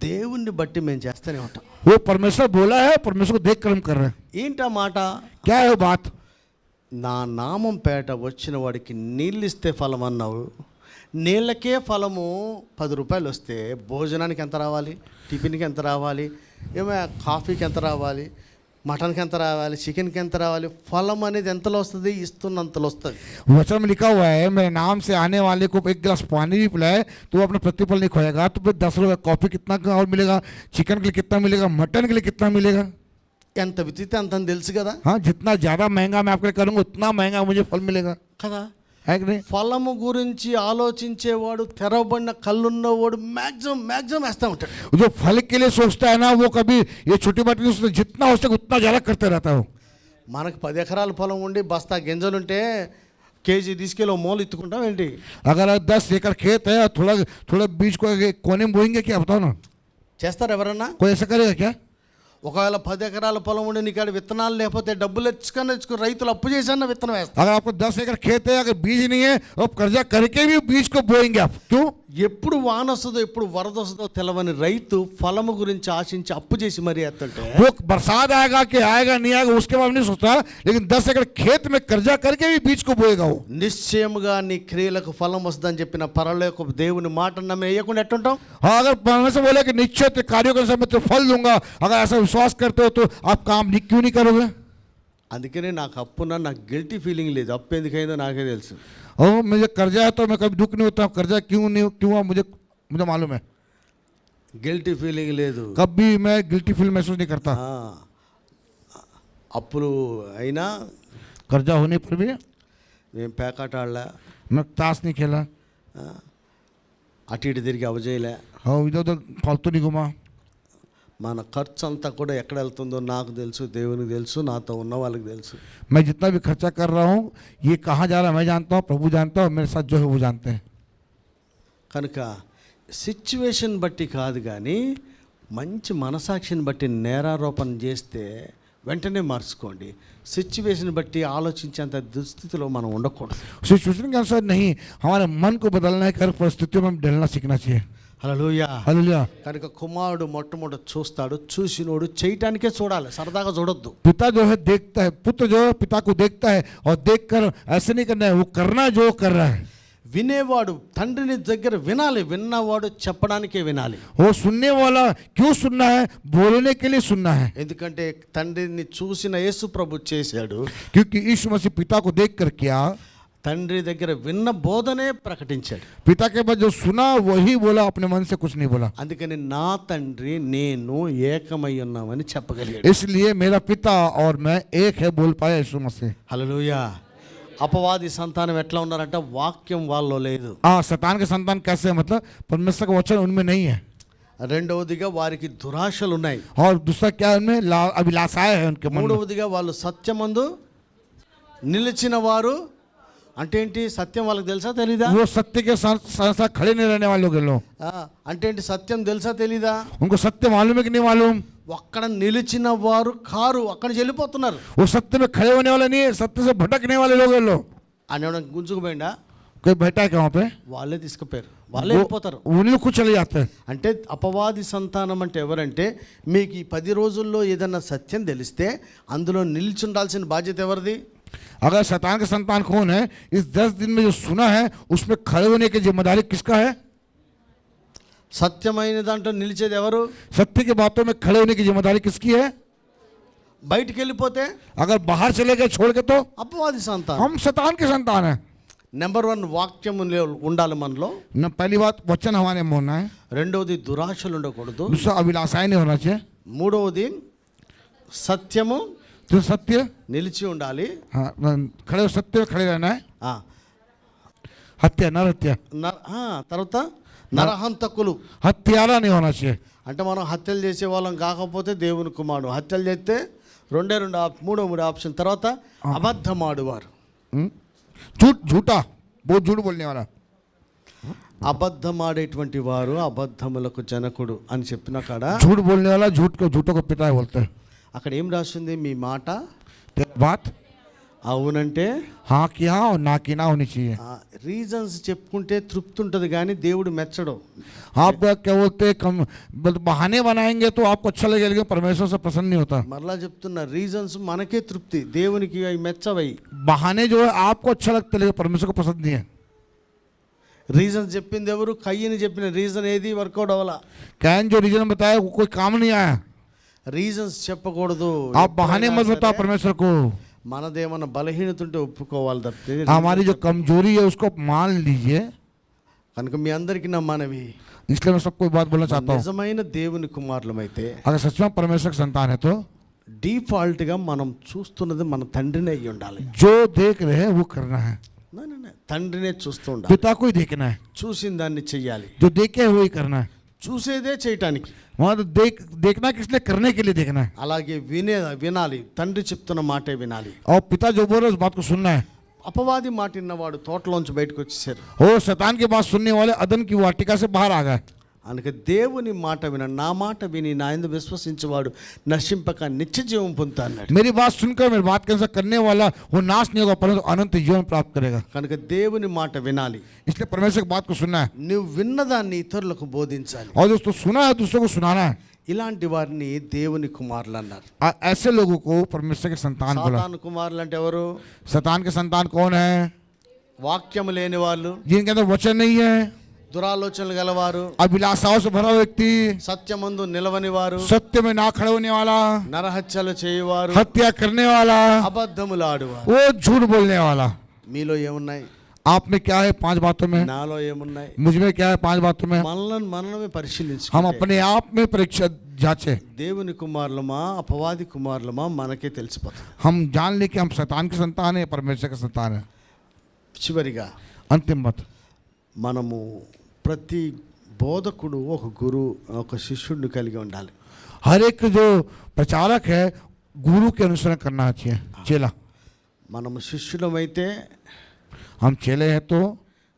దేవుణ్ణి బట్టి మేము చేస్తూనే ఉంటాం. वो परमेश्वर बोला है, परमेश्वर को देख कर हम कर रहे हैं। ఏంటా మాట? क्या है वो बात? నా నామం పేట వచ్చిన వాడికి నీళ్ళు ఇస్తే ఫలం అన్నావు. నీళ్ళకే ఫలము 10 రూపాయలు వస్తే భోజనానికి ఎంత రావాలి, టిఫిన్కి ఎంత రావాలి, ఏమో కాఫీకి ఎంత రావాలి, మటన్కి ఎంత రావాలి, చికెన్కి ఎంత రావాలి, ఫలం అనేది ఎంతలో వస్తుంది? ఇస్తున్నంతలో వస్తుంది. वचन में लिखा हुआ है, मेरे नाम से आने वाले को एक गिलास पानी भी पिलाए तो वो अपना प्रतिफल नहीं खोएगा। तो फिर 10 रुपये कॉफी कितना का और मिलेगा, चिकन के लिए कितना मिलेगा, मटन के लिए कितना मिलेगा। ఎంత వితితే అంత అని తెలుసు కదా. हाँ, जितना ज़्यादा महंगा मैं आपके लिए करूँगा उतना महंगा मुझे फल मिलेगा, కదా. है कि नहीं? ఫలము గురించి ఆలోచించేవాడు, తెరవబడిన కళ్ళున్నవాడు మ్యాక్సిమం వేస్తూ ఉంటాడు. जो फल के लिए सोचता है ना, वो कभी ये छोटी बात नहीं सोचता, जितना हो सके उतना ज़्यादा करते रहता है वो। మనకు 10 ఎకరాల పొలం ఉండి బస్తా గింజలుంటే కేజీ తీసుకెళ్ళి మూలు ఎత్తుకుంటాం ఏంటి? अगर 10 एकड़ खेत है और थोड़ा बीज को कोने में बोएंगे क्या, बताओ ना, చేస్తారు ఎవరన్నా? कोई ऐसा करेगा क्या? ఒకవేళ 10 ఎకరాల పొలం ఉండి నీకాడ విత్తనాలు లేకపోతే డబ్బులు తెచ్చుకొని రైతులు అప్పు చేసన్నా విత్తనం వేస్తారు. अगर आपको 10 एकड़ खेत है, अगर बीज नहीं है, और कर्जा करके भी बीज को बोएंगे आप, क्यों? ఎప్పుడు వాన వస్తుందో ఎప్పుడు వరద వస్తుందో తెలవని రైతు ఫలము గురించి ఆశించి అప్పు చేసి మరీ ఎత్తుంటే, वो बरसात आएगा कि आएगा नहीं आएगा उसके बाद नहीं सोचता, लेकिन 10 एकड़ खेत में कर्जा करके भी बीज को बोएगा वो। నిశ్చయముగా నీ క్రియలకు ఫలం వస్తుందని చెప్పిన పరలోకపు దేవుని మాట నమ్మి వేయకుండా ఎట్టుంటాం? हाँ, अगर परमेश्वर बोले कि निश्चय कार्यों के समय तो फल दूंगा, अगर ऐसा विश्वास करते हो तो आप काम क्यों नहीं करोगे? అందుకనే నాకు అప్పున నాకు గిల్టీ ఫీలింగ్ లేదు. అప్పు ఎందుకైందో నాకే తెలుసు. और मुझे कर्जा है तो मैं कभी दुख नहीं होता, कर्जा क्यों हुआ मुझे मालूम है। గిల్టీ ఫీలింగ్ లేదు. कभी मैं गिल्टी फील महसूस नहीं करता। అప్పులు అయినా कर्जा होने पर भी మేము పేకాట ఆడలే, मैं ताश नहीं खेला, అటు ఇటు తిరిగి అవజేయలే. और इधर उधर फालतू नहीं घुमा. మన ఖర్చు అంతా కూడా ఎక్కడ వెళ్తుందో నాకు తెలుసు, దేవునికి తెలుసు, నాతో ఉన్న వాళ్ళకి తెలుసు. मैं जितना भी खर्चा कर रहा हूँ ये कहाँ जा रहा है मैं जानता हूँ, प्रभु जानता है, और मेरे साथ जो है वो जानते हैं. కనుక సిచ్యువేషన్ బట్టి కాదు కానీ మంచి మనసాక్షిని బట్టి నేరారోపణ చేస్తే వెంటనే మార్చుకోండి. సిచ్యువేషన్ బట్టి ఆలోచించేంత దుస్థితిలో మనం ఉండకూడదు. सिचुएशन के अनुसार नहीं, हमारे मन को बदलना है, हर परिस्थितियों में हम ढलना सीखना चाहिए. హల్లెలూయా. हालेलुया. కనుక కుమారుడు మొట్టమొదటి చూస్తాడు, చూసినోడు చేయటానికే చూడాలి, సరదాగా చూడొద్దు. पिता जो है देखता है, पुत्र जो है पिता को देखता है और देखकर ऐसे नहीं करना है, वो करना जो कर रहा है. వినేవాడు తండ్రిని దగ్గర వినాలి, విన్నవాడు చెప్పడానికే వినాలి. वो सुनने वाला क्यों सुनना है, बोलने के लिए सुनना है. ఎందుకంటే తండ్రిని చూసిన యేసు ప్రభు చేశాడు. क्योंकि यीशु मसीह पिता को देख कर किया, తండ్రి దగ్గర విన్న బోధనే ప్రకటించాడు. पिता के बाद जो सुना वही बोला, अपने मन से कुछ नहीं बोला. అందుకని నా తండ్రి నేను ఏకమై ఉన్నామని చెప్పగలిగాడు. इसलिए मेरा पिता और मैं एक है बोल पाया यीशु मसीह. హల్లెలూయా. అపవాది సంతానం ఎట్లా ఉన్నారంటే వాక్యం వాళ్ళలో లేదు. हाँ, शैतान के संतान कैसे है, मतलब परमेश्वर का वचन उनमें नहीं है. రెండవదిగా వారికి దురాశలు ఉన్నాయి. और दूसरा क्या है, उनमें अभिलाषाएं है उनके मन में. మూడవదిగా వాళ్ళు సత్యమందు నిలిచిన వారు. అంటే ఏంటి? సత్యం వాళ్ళకి తెలుసా తెలీదా? वो सत्य के साथ खड़े नहीं रहने वाले लोग. అంటే ఏంటి? సత్యం తెలుసా తెలీదా? उनको सत्य मालूम है कि नहीं मालूम. అక్కడ నిలిచిన వారు కారు, అక్కడ వెళ్ళిపోతున్నారు. वो सत्य में खड़े होने वाले नहीं है, सत्य से भटकने वाले लोग हैं. लोग అని గుంజుకుపోయిందా? कोई बैठा है क्या वहाँ पे? వాళ్ళే తీసుకుపోయారు, వాళ్ళే వెళ్ళిపోతారు. उन्हीं खुद चले जाते हैं. అంటే అపవాది సంతానం అంటే ఎవరంటే, మీకు ఈ 10 రోజుల్లో ఏదన్నా సత్యం తెలిస్తే అందులో నిలిచి ఉండాల్సిన బాధ్యత ఎవరిది? अगर शैतान के संतान कौन है, इस 10 दिन में जो सुना है उसमें खड़े होने की जिम्मेदारी किसका है? సత్యమైన దాంట్లో నిలిచేది ఎవరు? सत्य की बातों में खड़े होने की जिम्मेदारी किसकी है? బయటికి వెళ్ళిపోతే अगर बाहर चले गए छोड़ के तो అపవాది సంతానం. हम शैतान के संतान हैं. నెంబర్ 1 వాక్యం ఉండాలి మనలో. न पहली बात वचन हमारे में होना है. రెండవది దురాశలు ఉండకూడదు. दूसरा अभिलाषाएं नहीं होना चाहिए. మూడవది సత్యము तो सत्य, నిలిచి ఉండాలి. हाँ, खड़े सत्य में खड़े रहना है. ఆ, हत्या न हत्या, తర్వాత నరహంతకులు. हत्यारा नहीं होना चाहिए. అంటే మనం హత్యలు చేసే వాళ్ళం కాకపోతే దేవుని కుమారుడు. హత్యలు చేస్తే మూడో ఆప్షన్. తర్వాత అబద్ధమాడువారు. झूठा, बहुत झूठ बोलने वाला. అబద్ధమాడేటువంటి వారు అబద్ధములకు జనకుడు అని చెప్పిన కాడ झूठ बोलने वाला झूठों को पिता है बोलते हैं. అక్కడ ఏం రాసింది? మీ మాట तेरी बात అవునంటే हाँ की हाँ और ना की ना होनी चाहिए. రీజన్స్ చెప్పుకుంటే తృప్తి ఉంటుంది కానీ దేవుడు మెచ్చడు. आप क्या बोलते हैं, कम बहाने बनाएंगे तो आपको अच्छा लगेगा, लेकिन परमेश्वर से प्रसन्न नहीं होता. మరలా చెప్తున్నా, రీజన్స్ మనకే తృప్తి, దేవునికి అవి మెచ్చవై. बहाने जो है आपको अच्छा लगता है, लेकिन परमेश्वर को पसंद नहीं है. రీజన్స్ చెప్పింది ఎవరు? కయ్యని చెప్పిన రీజన్ ఏది వర్కౌట్ అవ్వాలా? कैन जो रीजन बताया वो कोई काम नहीं आया. రీజన్స్ చెప్పకూడదు. आप बहाने मत बताओ परमेश्वर को. మనదేమన్నా బలహీనత ఉంటే ఒప్పుకోవాలి తప్పితే. हमारी जो कमजोरी है उसको मान लीजिए. కనుక మీ అందరికీ నా మనవి, इसलिए मैं सबको एक बात बोलना चाहता हूँ, నిజమైన దేవుని కుమారులమైతే अगर सच में परमेश्वर का संतान है तो డిఫాల్ట్ గా మనం చూస్తున్నది మన తండ్రినే అయి ఉండాలి. जो देख रहे हैं वो करना है. తండ్రినే చూస్తూ ఉండాలి. पिता को ही देखना है. చూసిన దాన్ని చెయ్యాలి. जो देखे वही करना है. చూసేదే చేయటానికి. वहाँ तो देखना किसने, करने के लिए देखना है. అలాగే వినాలి. తండ్రి చెప్తున్న మాటే వినాలి. और पिता जो बोल रहे उस बात को सुनना है. అపవాది మాట విన్నవాడు తోటలోంచి బయటకు వచ్చేసారు. ओ शैतान की बात सुनने वाले अदन की वाटिका से बाहर आ गए. అందుకే దేవుని మాట విన, నా మాట విని నా యందు విశ్వసించేవాడు నశింపక నిత్య జీవం పొందుతాడు. मेरी बात सुनकर मेरी बात के अनुसार करने वाला वो नाश नहीं होगा परंतु अनंत जीवन प्राप्त करेगा. కనుక దేవుని మాట వినాలి. इसलिए परमेश्वर की बात को सुनना है. నువ్వు విన్నదాన్ని ఇతరులకు బోధించాలి. और दोस्तों सुना है दूसरों को सुनाना है. ఇలాంటి వారిని దేవుని కుమారులు అన్నారు. ऐसे लोगों को परमेश्वर के संतान बोला. సాతాను కుమారులు అంటే ఎవరు? शैतान के संतान कौन है? వాక్యము లేని వాళ్ళు, जिनके अंदर वचन नहीं है, దురాలోచనలు గలవారు, अभिलाषाओं से भरा व्यक्ति, సత్యమందు నిలవని వారు, सत्य में ना खड़े होने वाला, నరహత్యలు చేయవారు, हत्या करने वाला, అబద్ధములు ఆడువారు. वो झूठ बोलने वाला. మీలో ఏమున్నాయి? आप में क्या है 5 बातों में? నాలో ఏమున్నాయి? मुझ में क्या है 5 बातों में? మనమే हम పరిశీలించుకుంటే अपने आप में परीक्षा जांचे. దేవుని కుమారులమా అపవాది కుమారులమా మనకే తెలిసిపోతుంది. हम जान ले कि हम शैतान के संतान है, परमेश्वर के संतान है. చివరిగా अंतिम बात, మనము ప్రతి బోధకుడు ఒక గురువు ఒక శిష్యుడిని కలిగి ఉండాలి. हर एक जो प्रचारक है गुरु के अनुसरण करना चाहिए. चेला, మనం శిష్యులమైతే हम चेले हैं तो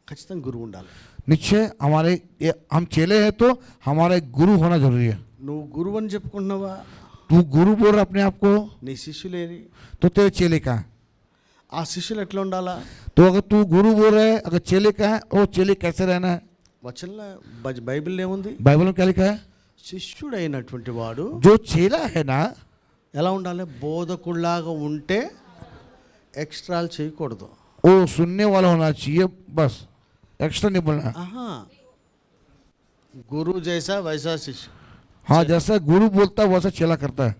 ఖచ్చితంగా గురువు ఉండాలి. निश्चय हम चेले हैं तो हमारा एक गुरु होना जरूरी है. నువ్వు గురువు అని చెప్పుకుంటున్నావా? तू गुरु बोल रहा अपने आप को నీ శిష్యులేని तो तेरे चेले का है. ఆ శిష్యులు ఎట్లా ఉండాలా? तो अगर तू गुरु बोल रहा है, अगर चेले का है, वो चेले कैसे रहना है? వచనంలో బైబిల్ ఏముంది? बाइबल में क्या लिखा है? శిష్యుడైనటువంటి వాడు जो चेला है ना, ఎలా ఉండాలి? బోధకుడిలాగా ఉంటే ఎక్స్ట్రాలు చేయకూడదు. वो सुनने वाला होना चाहिए, बस एक्स्ट्रा नहीं बोलना. ఆహా, గురువు జైసా వైసా శిష్యు. हाँ, जैसा गुरु बोलता है वैसा चेला करता है.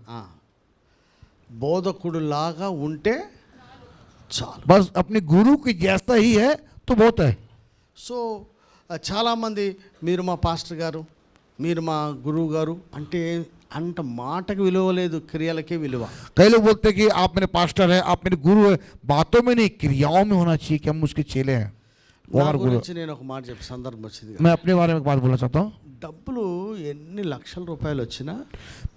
బోధకుడులాగా ఉంటే చాలు. बस अपने गुरु की जैसा ही है तो बहुत है. సో చాలామంది మీరు మా పాస్టర్ గారు, మీరు మా గురువు గారు అంటే అంత మాటకు విలువ లేదు, క్రియలకే విలువ. कई लोग बोलते हैं कि आप मेरे पास्टर हैं, आप मेरे गुरु हैं. बातों में नहीं, क्रियाओं में होना चाहिए कि हम उसके चेले हैं. वो నా हमारा गुरु. గురించి నేను ఒక మాట చెప్పి సందర్భం వచ్చింది. मैं अपने बारे में एक बात बोलना चाहता हूँ. డబ్బులు ఎన్ని లక్షల రూపాయలు వచ్చినా,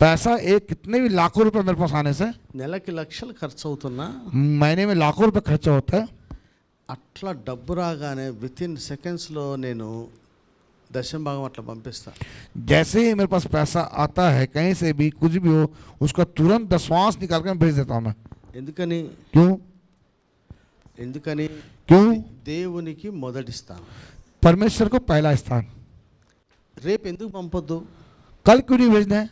पैसा एक कितने भी लाखों रुपए मेरे पास आने से, నెలకి లక్షలు ఖర్చు అవుతున్నా, महीने में लाखों रुपए खर्चा होता है. అట్లా డబ్బు రాగానే విత్ ఇన్ సెకండ్స్లో నేను దశమ భాగం అట్లా పంపిస్తాను. जैसे ही मेरे पास पैसा आता है कहीं से भी कुछ भी हो, उसका तुरंत दसवांश निकाल कर भेज देता हूँ मैं. ఎందుకని क्यों? ఎందుకని क्यों? దేవునికి మొదటిస్తాను. परमेश्वर को पहला स्थान. రేపు ఎందుకు పంపొద్దు? कल क्यों नहीं भेजना है?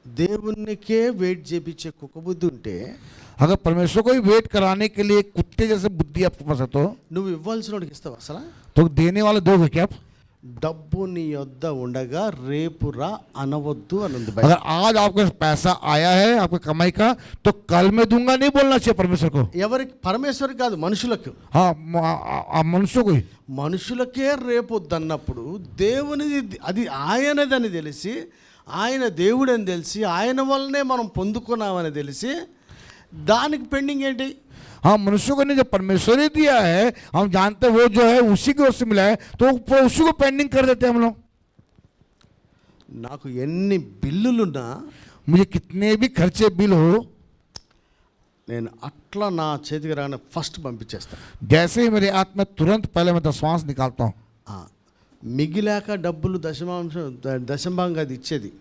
దేవునికే వెయిట్ చేపించే కుక్క బుద్ధి ఉంటే, अगर परमेश्वर को ही वेट कराने के लिए कुत्ते जैसे बुद्धि आपके पास है నువ్వు ఇవ్వాల్సిన వాడికి ఇస్తావు అసలు? तो देने वाले दोगे क्या आप? డబ్బు నీ యొద్ద ఉండగా రేపు రా అనవద్దు అని ఉంది బైబిల్. अगर आज आपके पास पैसा आया है आपके कमाई का, तो कल मैं दूंगा नहीं बोलना चाहिए परमेश्वर को. ఎవరికి? పరమేశ్వరికి కాదు, మనుషులకు. हाँ, मनुष्यों को ही. మనుషులకే రేపు వద్దన్నప్పుడు దేవునిది అది ఆయనదని తెలిసి, ఆయన దేవుడని తెలిసి, ఆయన వల్లనే మనం పొందుకున్నామని తెలిసి దానికి పెండింగ్ ఏంటి? हाँ, मनुष्यों को नहीं, जो परमेश्वर ही दिया है हम जानते हैं वो जो है उसी की ओर से मिला है, तो उसी को पेंडिंग कर देते हैं हम लोग. నాకు ఎన్ని బిల్లులున్నా मुझे कितने भी खर्चे बिल हो, నేను అట్లా నా చేతికి రాగానే ఫస్ట్ పంపించేస్తాను. जैसे ही मेरे हाथ में तुरंत पहले मैं दसवांश निकालता हूँ. మిగిలాక డబ్బులు దశమాంగా అది ఇచ్చేది.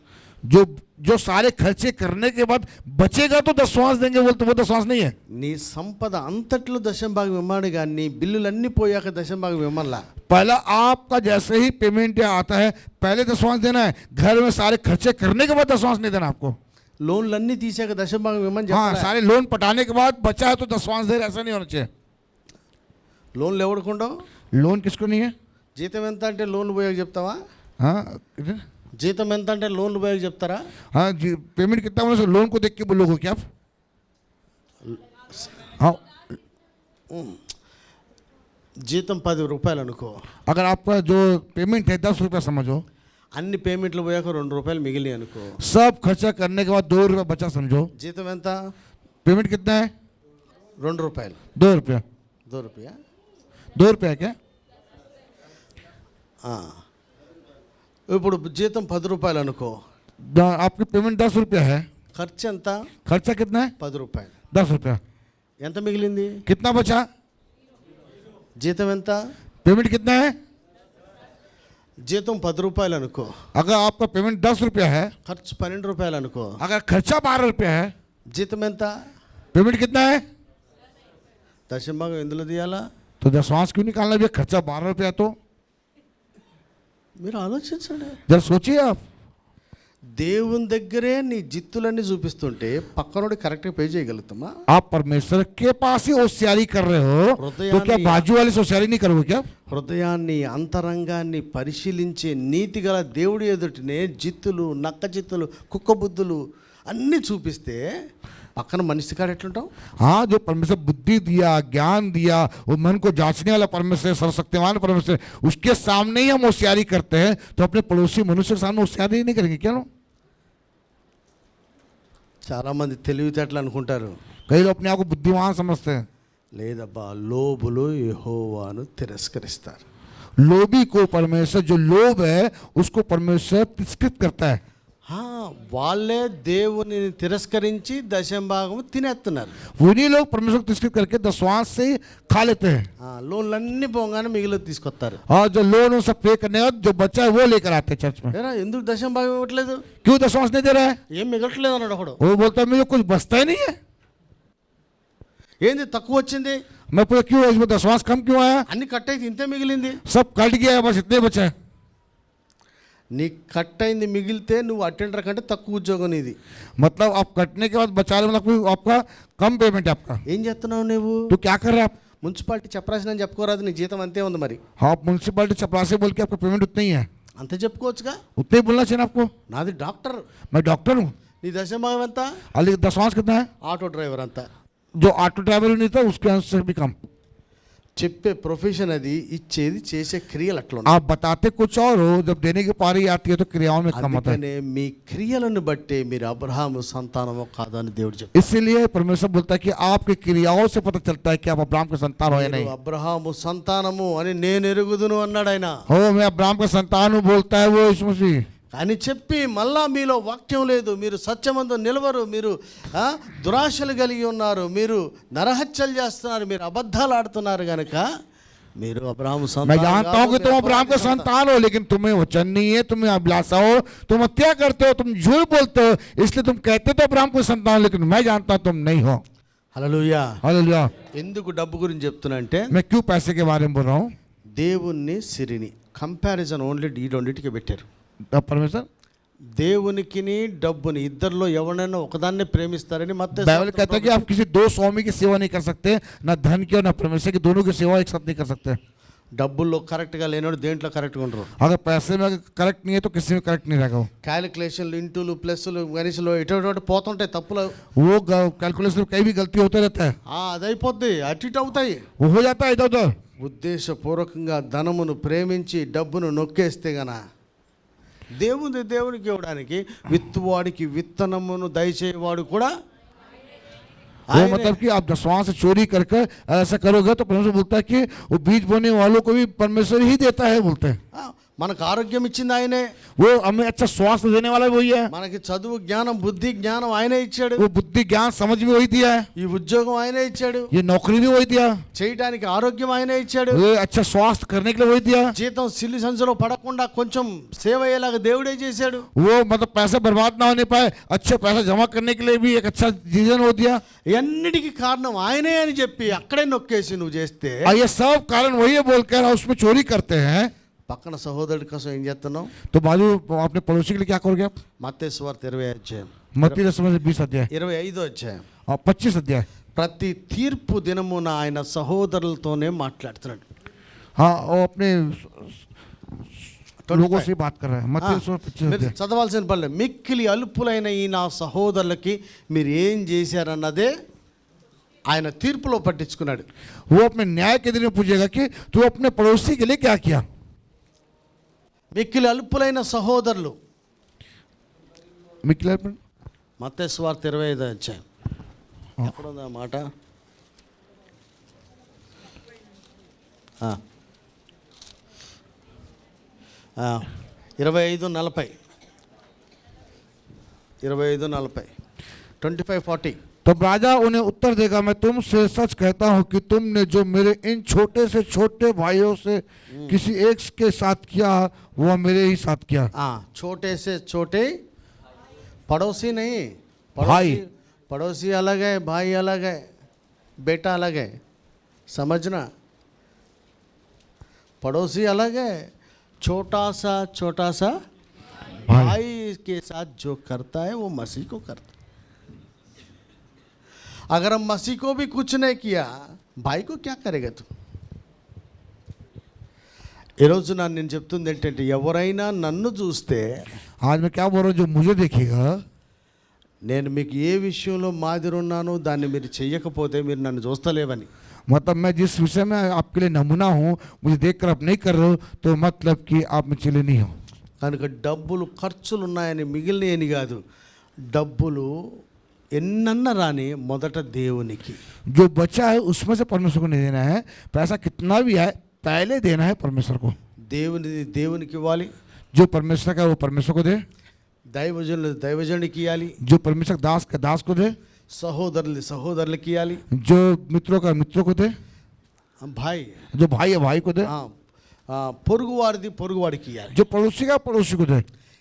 जो सारे खर्चे करने के बाद बचेगा तो दसवांश देंगे, बोलते वो दसवांश नहीं है. నీ సంపద అంతట్లో దశంభాగం ఇవ్వడు, కానీ నీ బిల్లులన్నీ పోయాక దశంభాగం ఇవ్వమల్లా. पहला आपका जैसे ही पेमेंट आता है पहले दसवांश देना है. घर में सारे खर्चे करने के बाद दसवांश नहीं देना आपको. లోన్లన్నీ తీసాక దశంభాగం ఇవ్వమని हाँ, చెప్పాలి. सारे लोन पटाने के बाद बचा है तो दसवांश दे, ऐसा नहीं होना चाहिए. లోన్లు ఎవడుకుంటావు? लोन किसको नहीं है? జీతం ఎంత అంటే లోన్ పోయాక చెప్తావా? हाँ, జీతం ఎంత అంటే లోన్లు పోయాక చెప్తారా? हाँ जी, पेमेंट कितना होना चाहिए लोन को देख के बोलोगे क्या आप? हाँ, జీతం 10 రూపాయలు అనుకో, अगर आपका जो पेमेंट है 10 रुपया समझो, అన్ని పేమెంట్లు పోయాక 2 రూపాయలు మిగిలి అనుకో, सब खर्चा करने के बाद 2 रुपया बचा समझो. జీతం ఎంత? पेमेंट कितना है? 2 రూపాయలు. 2 रुपया. 2 రూపాయ? 2 रुपया क्या? ఇప్పుడు జీతం 10 రూపాయలు అనుకో, आपकी पेमेंट 10 रुपया है, ఖర్చు ఎంత? खर्चा कितना है? 10 రూపాయలు. 10 रुपया. ఎంత మిగిలింది? कितना बचा? జీతం ఎంత? पेमेंट कितना है? జీతం 10 రూపాయలు అనుకో, अगर आपका पेमेंट 10 रुपया है, ఖర్చు 12 రూపాయలు అనుకో, अगर खर्चा 12 रुपया है, జీతం ఎంత? पेमेंट कितना है? దశంభాగం ఎందులో తీయాలా? तो दसवांश क्यों निकालना भैया? खर्चा 12 रुपया. तो మీరు ఆలోచించండి. जरा सोचिए आप. దేవుని దగ్గరే నీ జిత్తులన్నీ చూపిస్తుంటే పక్కనోడి కరెక్ట్గా పే చేయగలుగుతామా? आप परमेश्वर के पास ही होशियारी कर रहे हो, तो क्या बाजू वाले से होशियारी नहीं करोगे क्या? హృదయాన్ని అంతరంగాన్ని పరిశీలించే నీతి గల దేవుడి ఎదుటినే జిత్తులు, నక్క జిత్తులు, కుక్క బుద్ధులు అన్నీ చూపిస్తే పక్కన మనిషి కాడ ఎట్లుంటావు? हाँ, जो परमेश्वर बुद्धि दिया, ज्ञान दिया, वो मन को जांचने वाला परमेश्वर, सर्वशक्तिमान परमेश्वर, उसके सामने ही हम होशियारी करते हैं, तो अपने पड़ोसी मनुष्य के सामने होशियारी नहीं करेंगे क्या? చాలామంది తెలివితేటలు అనుకుంటారు, कई लोग अपने आप को बुद्धिमान समझते हैं. లేదబ్బా, లోబులు యెహోవాను తిరస్కరిస్తారు. लोभी को परमेश्वर, जो लोभ है उसको परमेश्वर तिरस्कृत करता है. వాళ్ళే దేవుని తిరస్కరించి దశంభాగము తినేస్తున్నారు. उन्हीं लोग परमेश्वर को तिरस्कृत करके दशवांश से खा लेते हैं. లోన్లన్నీ పోగానే మిగిలి తీసుకొస్తారు. और जो लोन उन सब पे करने का जो बच्चा है वो लेकर आते हैं चर्च में. ఏరా ఎందుకు దశంభాగం ఇవ్వట్లేదు, क्यों दशवांश नहीं दे रहा है? ఏం మిగలట్లేదు అన్నాడు ఒకడు. वो बोलता है मुझे कुछ बचता ही नहीं है. ఏంది తక్కువ వచ్చింది, मैं पूछा क्यों इसमें दशवांश कम क्यों आया? అన్ని కట్ అయితే ఇంతే మిగిలింది. सब कट गया है, बस इतने बचा है. నీ కట్ అయింది మిగిలితే నువ్వు అటెండర్ కంటే తక్కువ ఉద్యోగం నీది. मतलब आप कटने के बाद बचा रहे, मतलब आपका कम पेमेंट है आपका. ఏం చేస్తున్నావు నువ్వు? तो क्या कर रहे हैं आप? మున్సిపాలిటీ చెప్పరాసిన చెప్పుకోరాదు, నీ జీతం అంతే ఉంది మరి. आप म्यूनसिपालिटी चपरासी बोल के आपका पेमेंट उतना ही है, అంతే చెప్పుకోవచ్చుగా. उतना ही बोलना चाहिए ना आपको. నాది డాక్టర్, मैं डॉक्टर हूँ. నీ దశంభాగం ఎంత? अली दशवांश कितना है? ఆటో డ్రైవర్ అంతా. जो ऑटो ड्राइवर नहीं था उसके आंसर से भी कम. చెప్పే ప్రొఫెషన్ అది, ఇచ్చేది చేసే క్రియలు అట్లా. आप बताते कुछ और हो, जब देने की पारी आती है तो क्रियाओं में कम होता है. అందుకనే మీ క్రియలను బట్టే మీరు అబ్రహాము సంతానమో కాదో అని దేవుడు చెప్తాడు. इसीलिए परमेश्वर बोलता है कि आपकी क्रियाओं से पता चलता है कि आप अब्राहम का संतान हो या नहीं. అబ్రహాము సంతానము అని నేను ఎరుగుదును అన్నాడు ఆయన. हो मैं अब्राहम का संतान हूँ बोलता है वो यीशु मसीह. అని చెప్పి మళ్ళా మీలో వాక్యం లేదు, మీరు సత్యమందు నిలవరు, మీరు దురాశలు కలిగి ఉన్నారు, మీరు నరహత్యలు చేస్తున్నారు, మీరు అబద్ధాలు ఆడుతున్నారు కనుక మీరు అబ్రహాము मैं जानता हूँ कि तुम अब्राहम का संतान हो, लेकिन तुम्हें वचन नहीं है, तुम्हें अभिलाषा हो, तुम हत्या करते हो, तुम झूठ बोलते हो, इसलिए तुम कहते तो अब्राहम को संतान हो, लेकिन मैं जानता हूँ तुम नहीं हो. హల్లెలూయా. हालेलुया. ఎందుకు డబ్బు గురించి చెప్తున్నా అంటే, मैं क्यों पैसे के बारे में बोल रहा हूँ? దేవుణ్ణి సిరిని కంపారిజన్ ఓన్లీ ఈ రెండింటికి పెట్టారు. परमेश्वर దేవునికిని డబ్బుని ఇద్దరిలో ఎవరైనా ఒకదాన్నే ప్రేమిస్తారని మత్తయి बाइबल कहता है कि आप किसी दो स्वामी की सेवा नहीं कर सकते, ना धन की और ना परमेश्वर की, दोनों की सेवा एक साथ नहीं कर सकते. డబ్బుల్లో కరెక్ట్గా లేనివాడు దేంట్లో కరెక్ట్గా ఉండరు. अगर पैसे में करेक्ट नहीं है तो किसी में करेक्ट नहीं रहेगा. वो క్యాలిక్యులేషన్లు, ఇంటూలు, ప్లస్లు, గణిసులు ఇటు పోతుంటాయి తప్పులు. वो कैलकुलेशन में कहीं भी गलती होता रहता है, అది అయిపోద్ది, అటు ఇటు అవుతాయి. वो हो जाता है इधर उधर. ఉద్దేశపూర్వకంగా ధనమును ప్రేమించి డబ్బును నొక్కేస్తే గన దేవునికి ఇవ్వడానికి విత్తువాడికి విత్తనమును దయచేవాడు కూడా वो मतलब कि आप दशवां से चोरी करके ऐसा करोगे तो परमेश्वर बोलता है कि वो बीज बोने वालों को भी परमेश्वर ही देता है बोलते हैं. మనకు ఆరోగ్యం ఇచ్చింది ఆయనే, वो हमें अच्छा स्वास्थ्य देने वाला भी वही है, మనకి చదువు, జ్ఞానం, బుద్ధి, జ్ఞానం ఆయనే ఇచ్చాడు. वो बुद्धि ज्ञान समझ भी वही दिया है, ఈ ఉద్యోగం ఆయనే ఇచ్చాడు. ये नौकरी भी वही दिया, చేయడానికి ఆరోగ్యం ఆయనే ఇచ్చాడు. ये अच्छा स्वास्थ्य करने के लिए वही दिया. జీతం సిల్లి సంచులో పడకుండా కొంచెం సేవ అయ్యేలాగా దేవుడే చేశాడు. वो मतलब पैसा बर्बाद ना होने पाए, अच्छे पैसा जमा करने के लिए भी एक अच्छा डिसीजन हो दिया. ఇవన్నిటికీ కారణం ఆయనే అని చెప్పి అక్కడే నొక్కేసి నువ్వు చేస్తే और ये सब कारण वही है बोलकर उसमें चोरी करते हैं. పక్కన సహోదరుడి కోసం ఏం చేస్తున్నావు? तो बाजू अपने पड़ोसी के लिए क्या करोगे आप? మత్తయి సువార్త 20 అధ్యాయం, मत्ती 10:20 अध्याय 25 అధ్యాయం. और 25 अध्याय. ప్రతి తీర్పు దినమున ఆయన సహోదరులతోనే మాట్లాడుతున్నాడు. हाँ वो अपने लोगों से बात कर रहे हैं. मत्ती 10:25 మీరు अध्याय. చదవాల్సిన పనులు, మిక్కిలి అల్పులైన ఈ నా సహోదరులకి మీరు ఏం చేశారన్నదే ఆయన తీర్పులో పట్టించుకున్నాడు. वो अपने न्याय के दिन में पूछेगा कि तू अपने पड़ोसी के लिए क्या किया. మిక్కిలి అల్పులైన సహోదరులు, मिक्लर మత్తయి సువార్త 25 అధ్యాయం. ఎక్కడుంది ఆ మాట? 25:40 25:40. तब राजा उन्हें उत्तर देगा, मैं तुमसे सच कहता हूँ कि तुमने जो मेरे इन छोटे से छोटे भाइयों से किसी एक के साथ किया वो मेरे ही साथ किया. छोटे से छोटे, पड़ोसी नहीं, भाई. पड़ोसी अलग है, भाई अलग है, बेटा अलग है, समझना. पड़ोसी अलग है, छोटा सा भाई के साथ जो करता है वो मसीह को करता है. अगर हम मसीह को भी कुछ नहीं किया, भाई को क्या करेगा तू? ఈరోజు నేను చెప్తుంది ఏంటంటే, ఎవరైనా నన్ను చూస్తే, आज मैं क्या बोल रहा हूँ, जो मुझे देखेगा, నేను మీకు ఏ విషయంలో మాదిరున్నానో దాన్ని మీరు చెయ్యకపోతే మీరు నన్ను చూస్తలేవని. मतलब मैं जिस विषय में आपके लिए नमूना हूँ, मुझे देखकर आप नहीं कर रहे हो तो मतलब कि आप में चिले नहीं हो. కనుక డబ్బులు ఖర్చులు ఉన్నాయని మిగిలినని కాదు, డబ్బులు ఎన్నన్నా రాని మొదట దేవునికి. जो बचा है उसमें से परमेश्वर को नहीं देना है, पैसा कितना भी है पहले देना है परमेश्वर को। దేవునిది దేవునికి ఇవ్వాలి, जो परमेश्वर का वो परमेश्वर को दे, దైవజనులు దైవజనుడికి ఇవ్వాలి, जो परमेश्वर दास का दास को दे, సహోదరులు సహోదరులకి ఇవ్వాలి, जो मित्रों का मित्रों को दे, భాయ్ जो भाई है भाई को दे, పొరుగువాడిది పొరుగువాడికి ఇవ్వాలి. जो पड़ोसी का पड़ोसी को दे।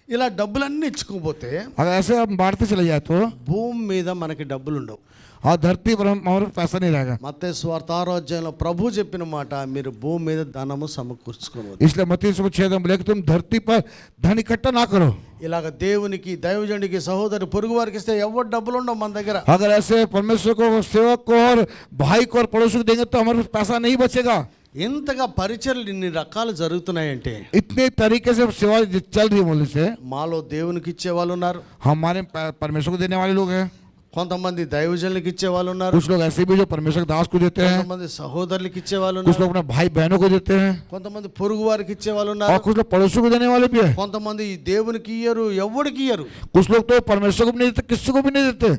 ఇలా డబ్బులన్నీ ఇచ్చుకోపోతే अगर ऐसे हम बांटते चले जाए तो భూమి మీద మనకి డబ్బులు ఉండవు. और धरती पर हमारे पैसा नहीं रहेगा। మత్తయి సువార్త 6వ అధ్యాయంలో ప్రభు చెప్పిన మాట, మీరు భూమి మీద ధనము సమకూర్చుకోవద్దు. इसलिए मत्ती 6 बोले कि तुम धरती पर धन इकट्ठा ना करो। ఇలాగ దేవునికి దైవజనుడికి సహోదరు పొరుగు వారికి ఇస్తే ఎవరు డబ్బులు ఉండవు మన దగ్గర. अगर ऐसे परमेश्वर को सेवक को और भाई को और पड़ोसी को देंगे तो हमारे पास पैसा नहीं बचेगा। ఇంతగా పరిచర్యలు ఇన్ని రకాలు జరుగుతున్నాయంటే इतने तरीके से सेवा चल रही है बोलने से మాలో దేవునికి ఇచ్చే వాళ్ళు ఉన్నారు, हमारे परमेश्वर को देने वाले लोग हैं, కొంతమంది దైవజనులకు ఇచ్చే వాళ్ళు ఉన్నారు, कुछ लोग ऐसे भी जो परमेश्वर के दास को देते हैं, కొంతమంది సహోదరులకు ఇచ్చే వాళ్ళు कुछ ఉన్నారు, लोग अपने भाई बहनों को देते हैं, కొంతమంది పొరుగు వారికి ఇచ్చే వాళ్ళు और ఉన్నారు, कुछ लोग पड़ोसी को देने वाले भी है। కొంతమంది దేవునికి ఇయ్యరు, ఎవరికి ఇయ్యరు. कुछ लोग तो परमेश्वर को भी नहीं देते, किसी को भी नहीं देते,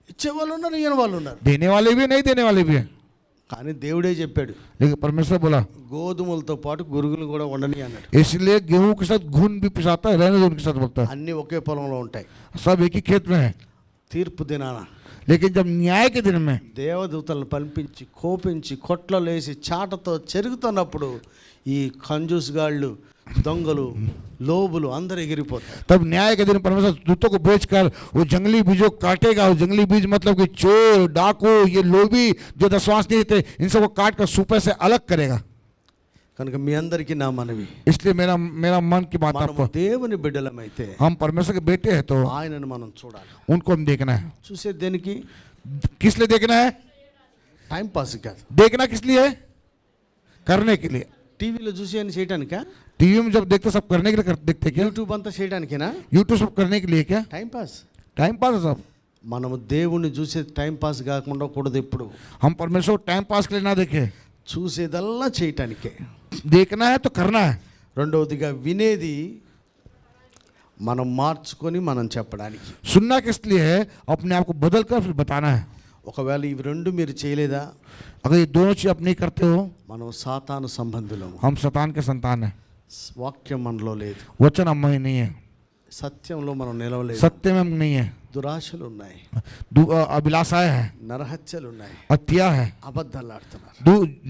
ఇచ్చే వాళ్ళు ఉన్నారు, ఇయ్యని వాళ్ళు ఉన్నారు. देने वाले भी नहीं देने वाले भी है। కానీ దేవుడే చెప్పాడు, लेकिन परमेश्वर बोला గోధుమలతో పాటు గురుగులు కూడా ఉండని అన్నాడు. इसलिए गेहूं के साथ घुन भी पिसाता है, रहने दो उनके साथ बोलता है, అన్నీ ఒకే పొలంలో ఉంటాయి. सब एक ही खेत में है। తీర్పు దినాన लेकिन जब न्याय के दिन में దేవదూతలను పంపించి కోపించి కొట్లలో వేసి చాటతో చెరుగుతున్నప్పుడు ఈ కంజూస్గాళ్ళు దొంగలు లోబులు అందరూ ఎగిరిపోతారు. तब न्याय के दिन परमेश्वर दूतों को भेजकर वो जंगली बीजों को काटेगा। वो जंगली बीज मतलब कि चोर डाकू ये लोभी जो दशवांश नहीं थे इन सबको काट कर सुपर से अलग करेगा। కనుక మీ అందరికీ నా మనవి, इसलिए मेरा मन की बात మనం आपको, దేవుని బిడ్డలమైతే हम परमेश्वर के बेटे हैं तो ఆయనను మనం చూడాలి. उनको हम देखना है। చూసే దేనికి? किस लिए देखना है? టైం పాస్ కాదు. देखना किस लिए है? करने के लिए। టీవీలో చూసి అని చేయడానికా? टीवी में जब देखते सब करने के लिए देखते क्या? యూట్యూబ్ అంతా చేయడానికేనా? यूट्यूब सब करने के लिए क्या? Time pass. टाइम पास है सब। మనము దేవుణ్ణి చూసే టైం పాస్ కాకుండా కూడదు. ఎప్పుడు हम परमेश्वर को टाइम पास के लिए ना देखें, చూసేదల్లా చేయటానికే. देखना है तो करना है। రెండవదిగా వినేది మనం మార్చుకొని మనం చెప్పడానికి. सुनना किस लिए है? अपने आप को बदल कर फिर बताना है। ఒకవేళ ఇవి రెండు మీరు చేయలేదా, अगर ये दोनों चीज आप नहीं करते हो, మనం సాతాను సంబంధులము. हम शैतान के संतान हैं। వాక్యం మనలో లేదు, वचन हम में नहीं है, సత్యంలో మనం నిలవలేదు, सत्य में हम नहीं है, దురాశలు ఉన్నాయి, अभिलाषाएं हैं, నరహత్యలు ఉన్నాయి, हत्या है, అబద్ధాలు ఆడుతున్నారు.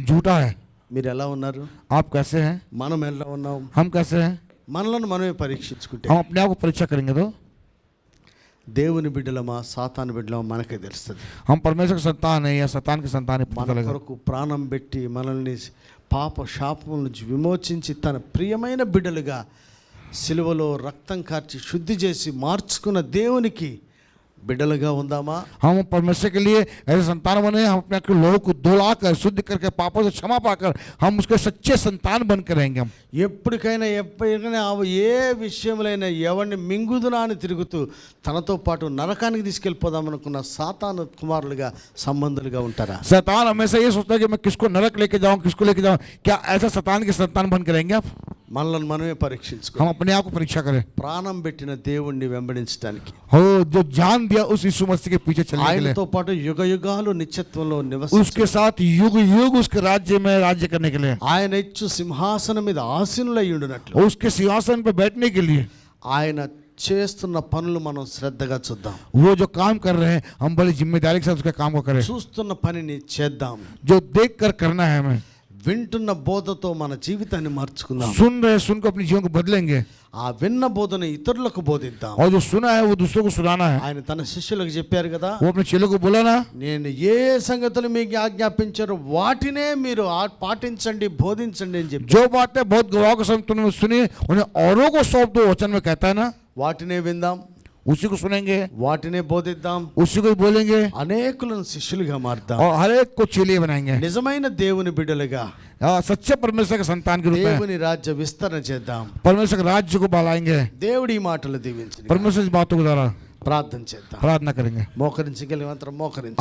झूठा है। మీరు ఎలా ఉన్నారు? आप कैसे हैं? మనం ఎలా ఉన్నాం? हम कैसे हैं? మనలను మనమే పరీక్షించుకుంటే हम अपने आप को परीक्षा करेंगे तो దేవుని బిడ్డలమా సాతాను బిడ్డలమా మనకే తెలుస్తుంది. हम परमेश्वर के संतान है या शैतान के संतान है पता మన चलेगा। కొరకు ప్రాణం పెట్టి మనల్ని పాప శాపం నుంచి విమోచించి తన ప్రియమైన బిడ్డలుగా సిలువలో రక్తం కార్చి శుద్ధి చేసి మార్చుకున్న దేవునికి బిడ్డలుగా ఉందామా? हम परमेश्वर के लिए ऐसे संतान बने, हम अपने लोगों को धुलाकर शुद्ध करके पापों से क्षमा पाकर हम उसके सच्चे संतान बनकर रहेंगे। हम ఎప్పటికైనా ఏ విషయంలోనైనా ఎవరిని మింగుదునా అని తిరుగుతూ తనతో పాటు నరకానికి తీసుకెళ్ళిపోదాం అనుకున్న సాతాను కుమారులుగా సంబంధులుగా ఉంటారా? शैतान हमेशा ये सोचता है कि मैं किसको नरक लेके जाऊं, किसको लेके जाऊं। क्या ऐसा शैतान के संतान बनकर रहेंगे आप? మనల్ని మనమే పరీక్షించుకో. हम अपने आप को परीक्षा करें। ప్రాణం పెట్టిన దేవుణ్ణి వెంబడించడానికి, हो जो जान दिया उस यीशु मसीह के पीछे चलने के लिए, ఆయనతో పాటు యుగ యుగాలు నిత్యత్వంలో उसके నివసించు, साथ युग युग उसके राज्य में राज्य करने के लिए, ఆయన ఇచ్చు సింహాసనం మీద ఆసీనులై ఉండునట్లు और उसके सिंहासन पर बैठने के लिए ఆయన చేస్తున్న పనులు మనం శ్రద్ధగా చూద్దాం. वो जो काम कर रहे हैं हम बड़ी जिम्मेदारी के साथ उसके काम को करें। చూస్తున్న పనిని చేద్దాం. जो देख कर करना है हमें, వింటున్న బోధతో మన జీవితాన్ని మార్చుకుందాం. सुन को अपने जीवन को बदलेंगे, ఆ విన్న బోధను ఇతరులకు బోధిద్దాం. और जो सुना है वो दूसरों को सुनाना है। ఆయన తన శిష్యులకు చెప్పారు కదా, वो अपने चेलों को बोला ना, నేను ఏ సంగతులు మీకు ఆజ్ఞాపించారో వాటినే మీరు పాటించండి బోధించండి అని చెప్పి जो बातें बहुत गवाह को तुमने सुनी उन्हें औरों को सौंप दो, वचन में कहता है ना, వాటినే విందాం, उसी को सुनेंगे, వాటినే బోధిద్దాం, उसी को ही बोलेंगे, అనేకులను శిష్యులుగా మారుద్దాం. और हर एक को चेले बनाएंगे। నిజమైన దేవుని బిడ్డలుగా सच्चे परमेश्वर के संतान के रूप में దేవుని రాజ్య విస్తరణ చేద్దాం. परमेश्वर के राज्य को बढ़ाएंगे। దేవుడి మాటలు దీవించండి. परमेश्वर की बातों के द्वारा ప్రార్థన చేద్దాం. प्रार्थना करेंगे। మోకరించగలిగినంత మోకరించి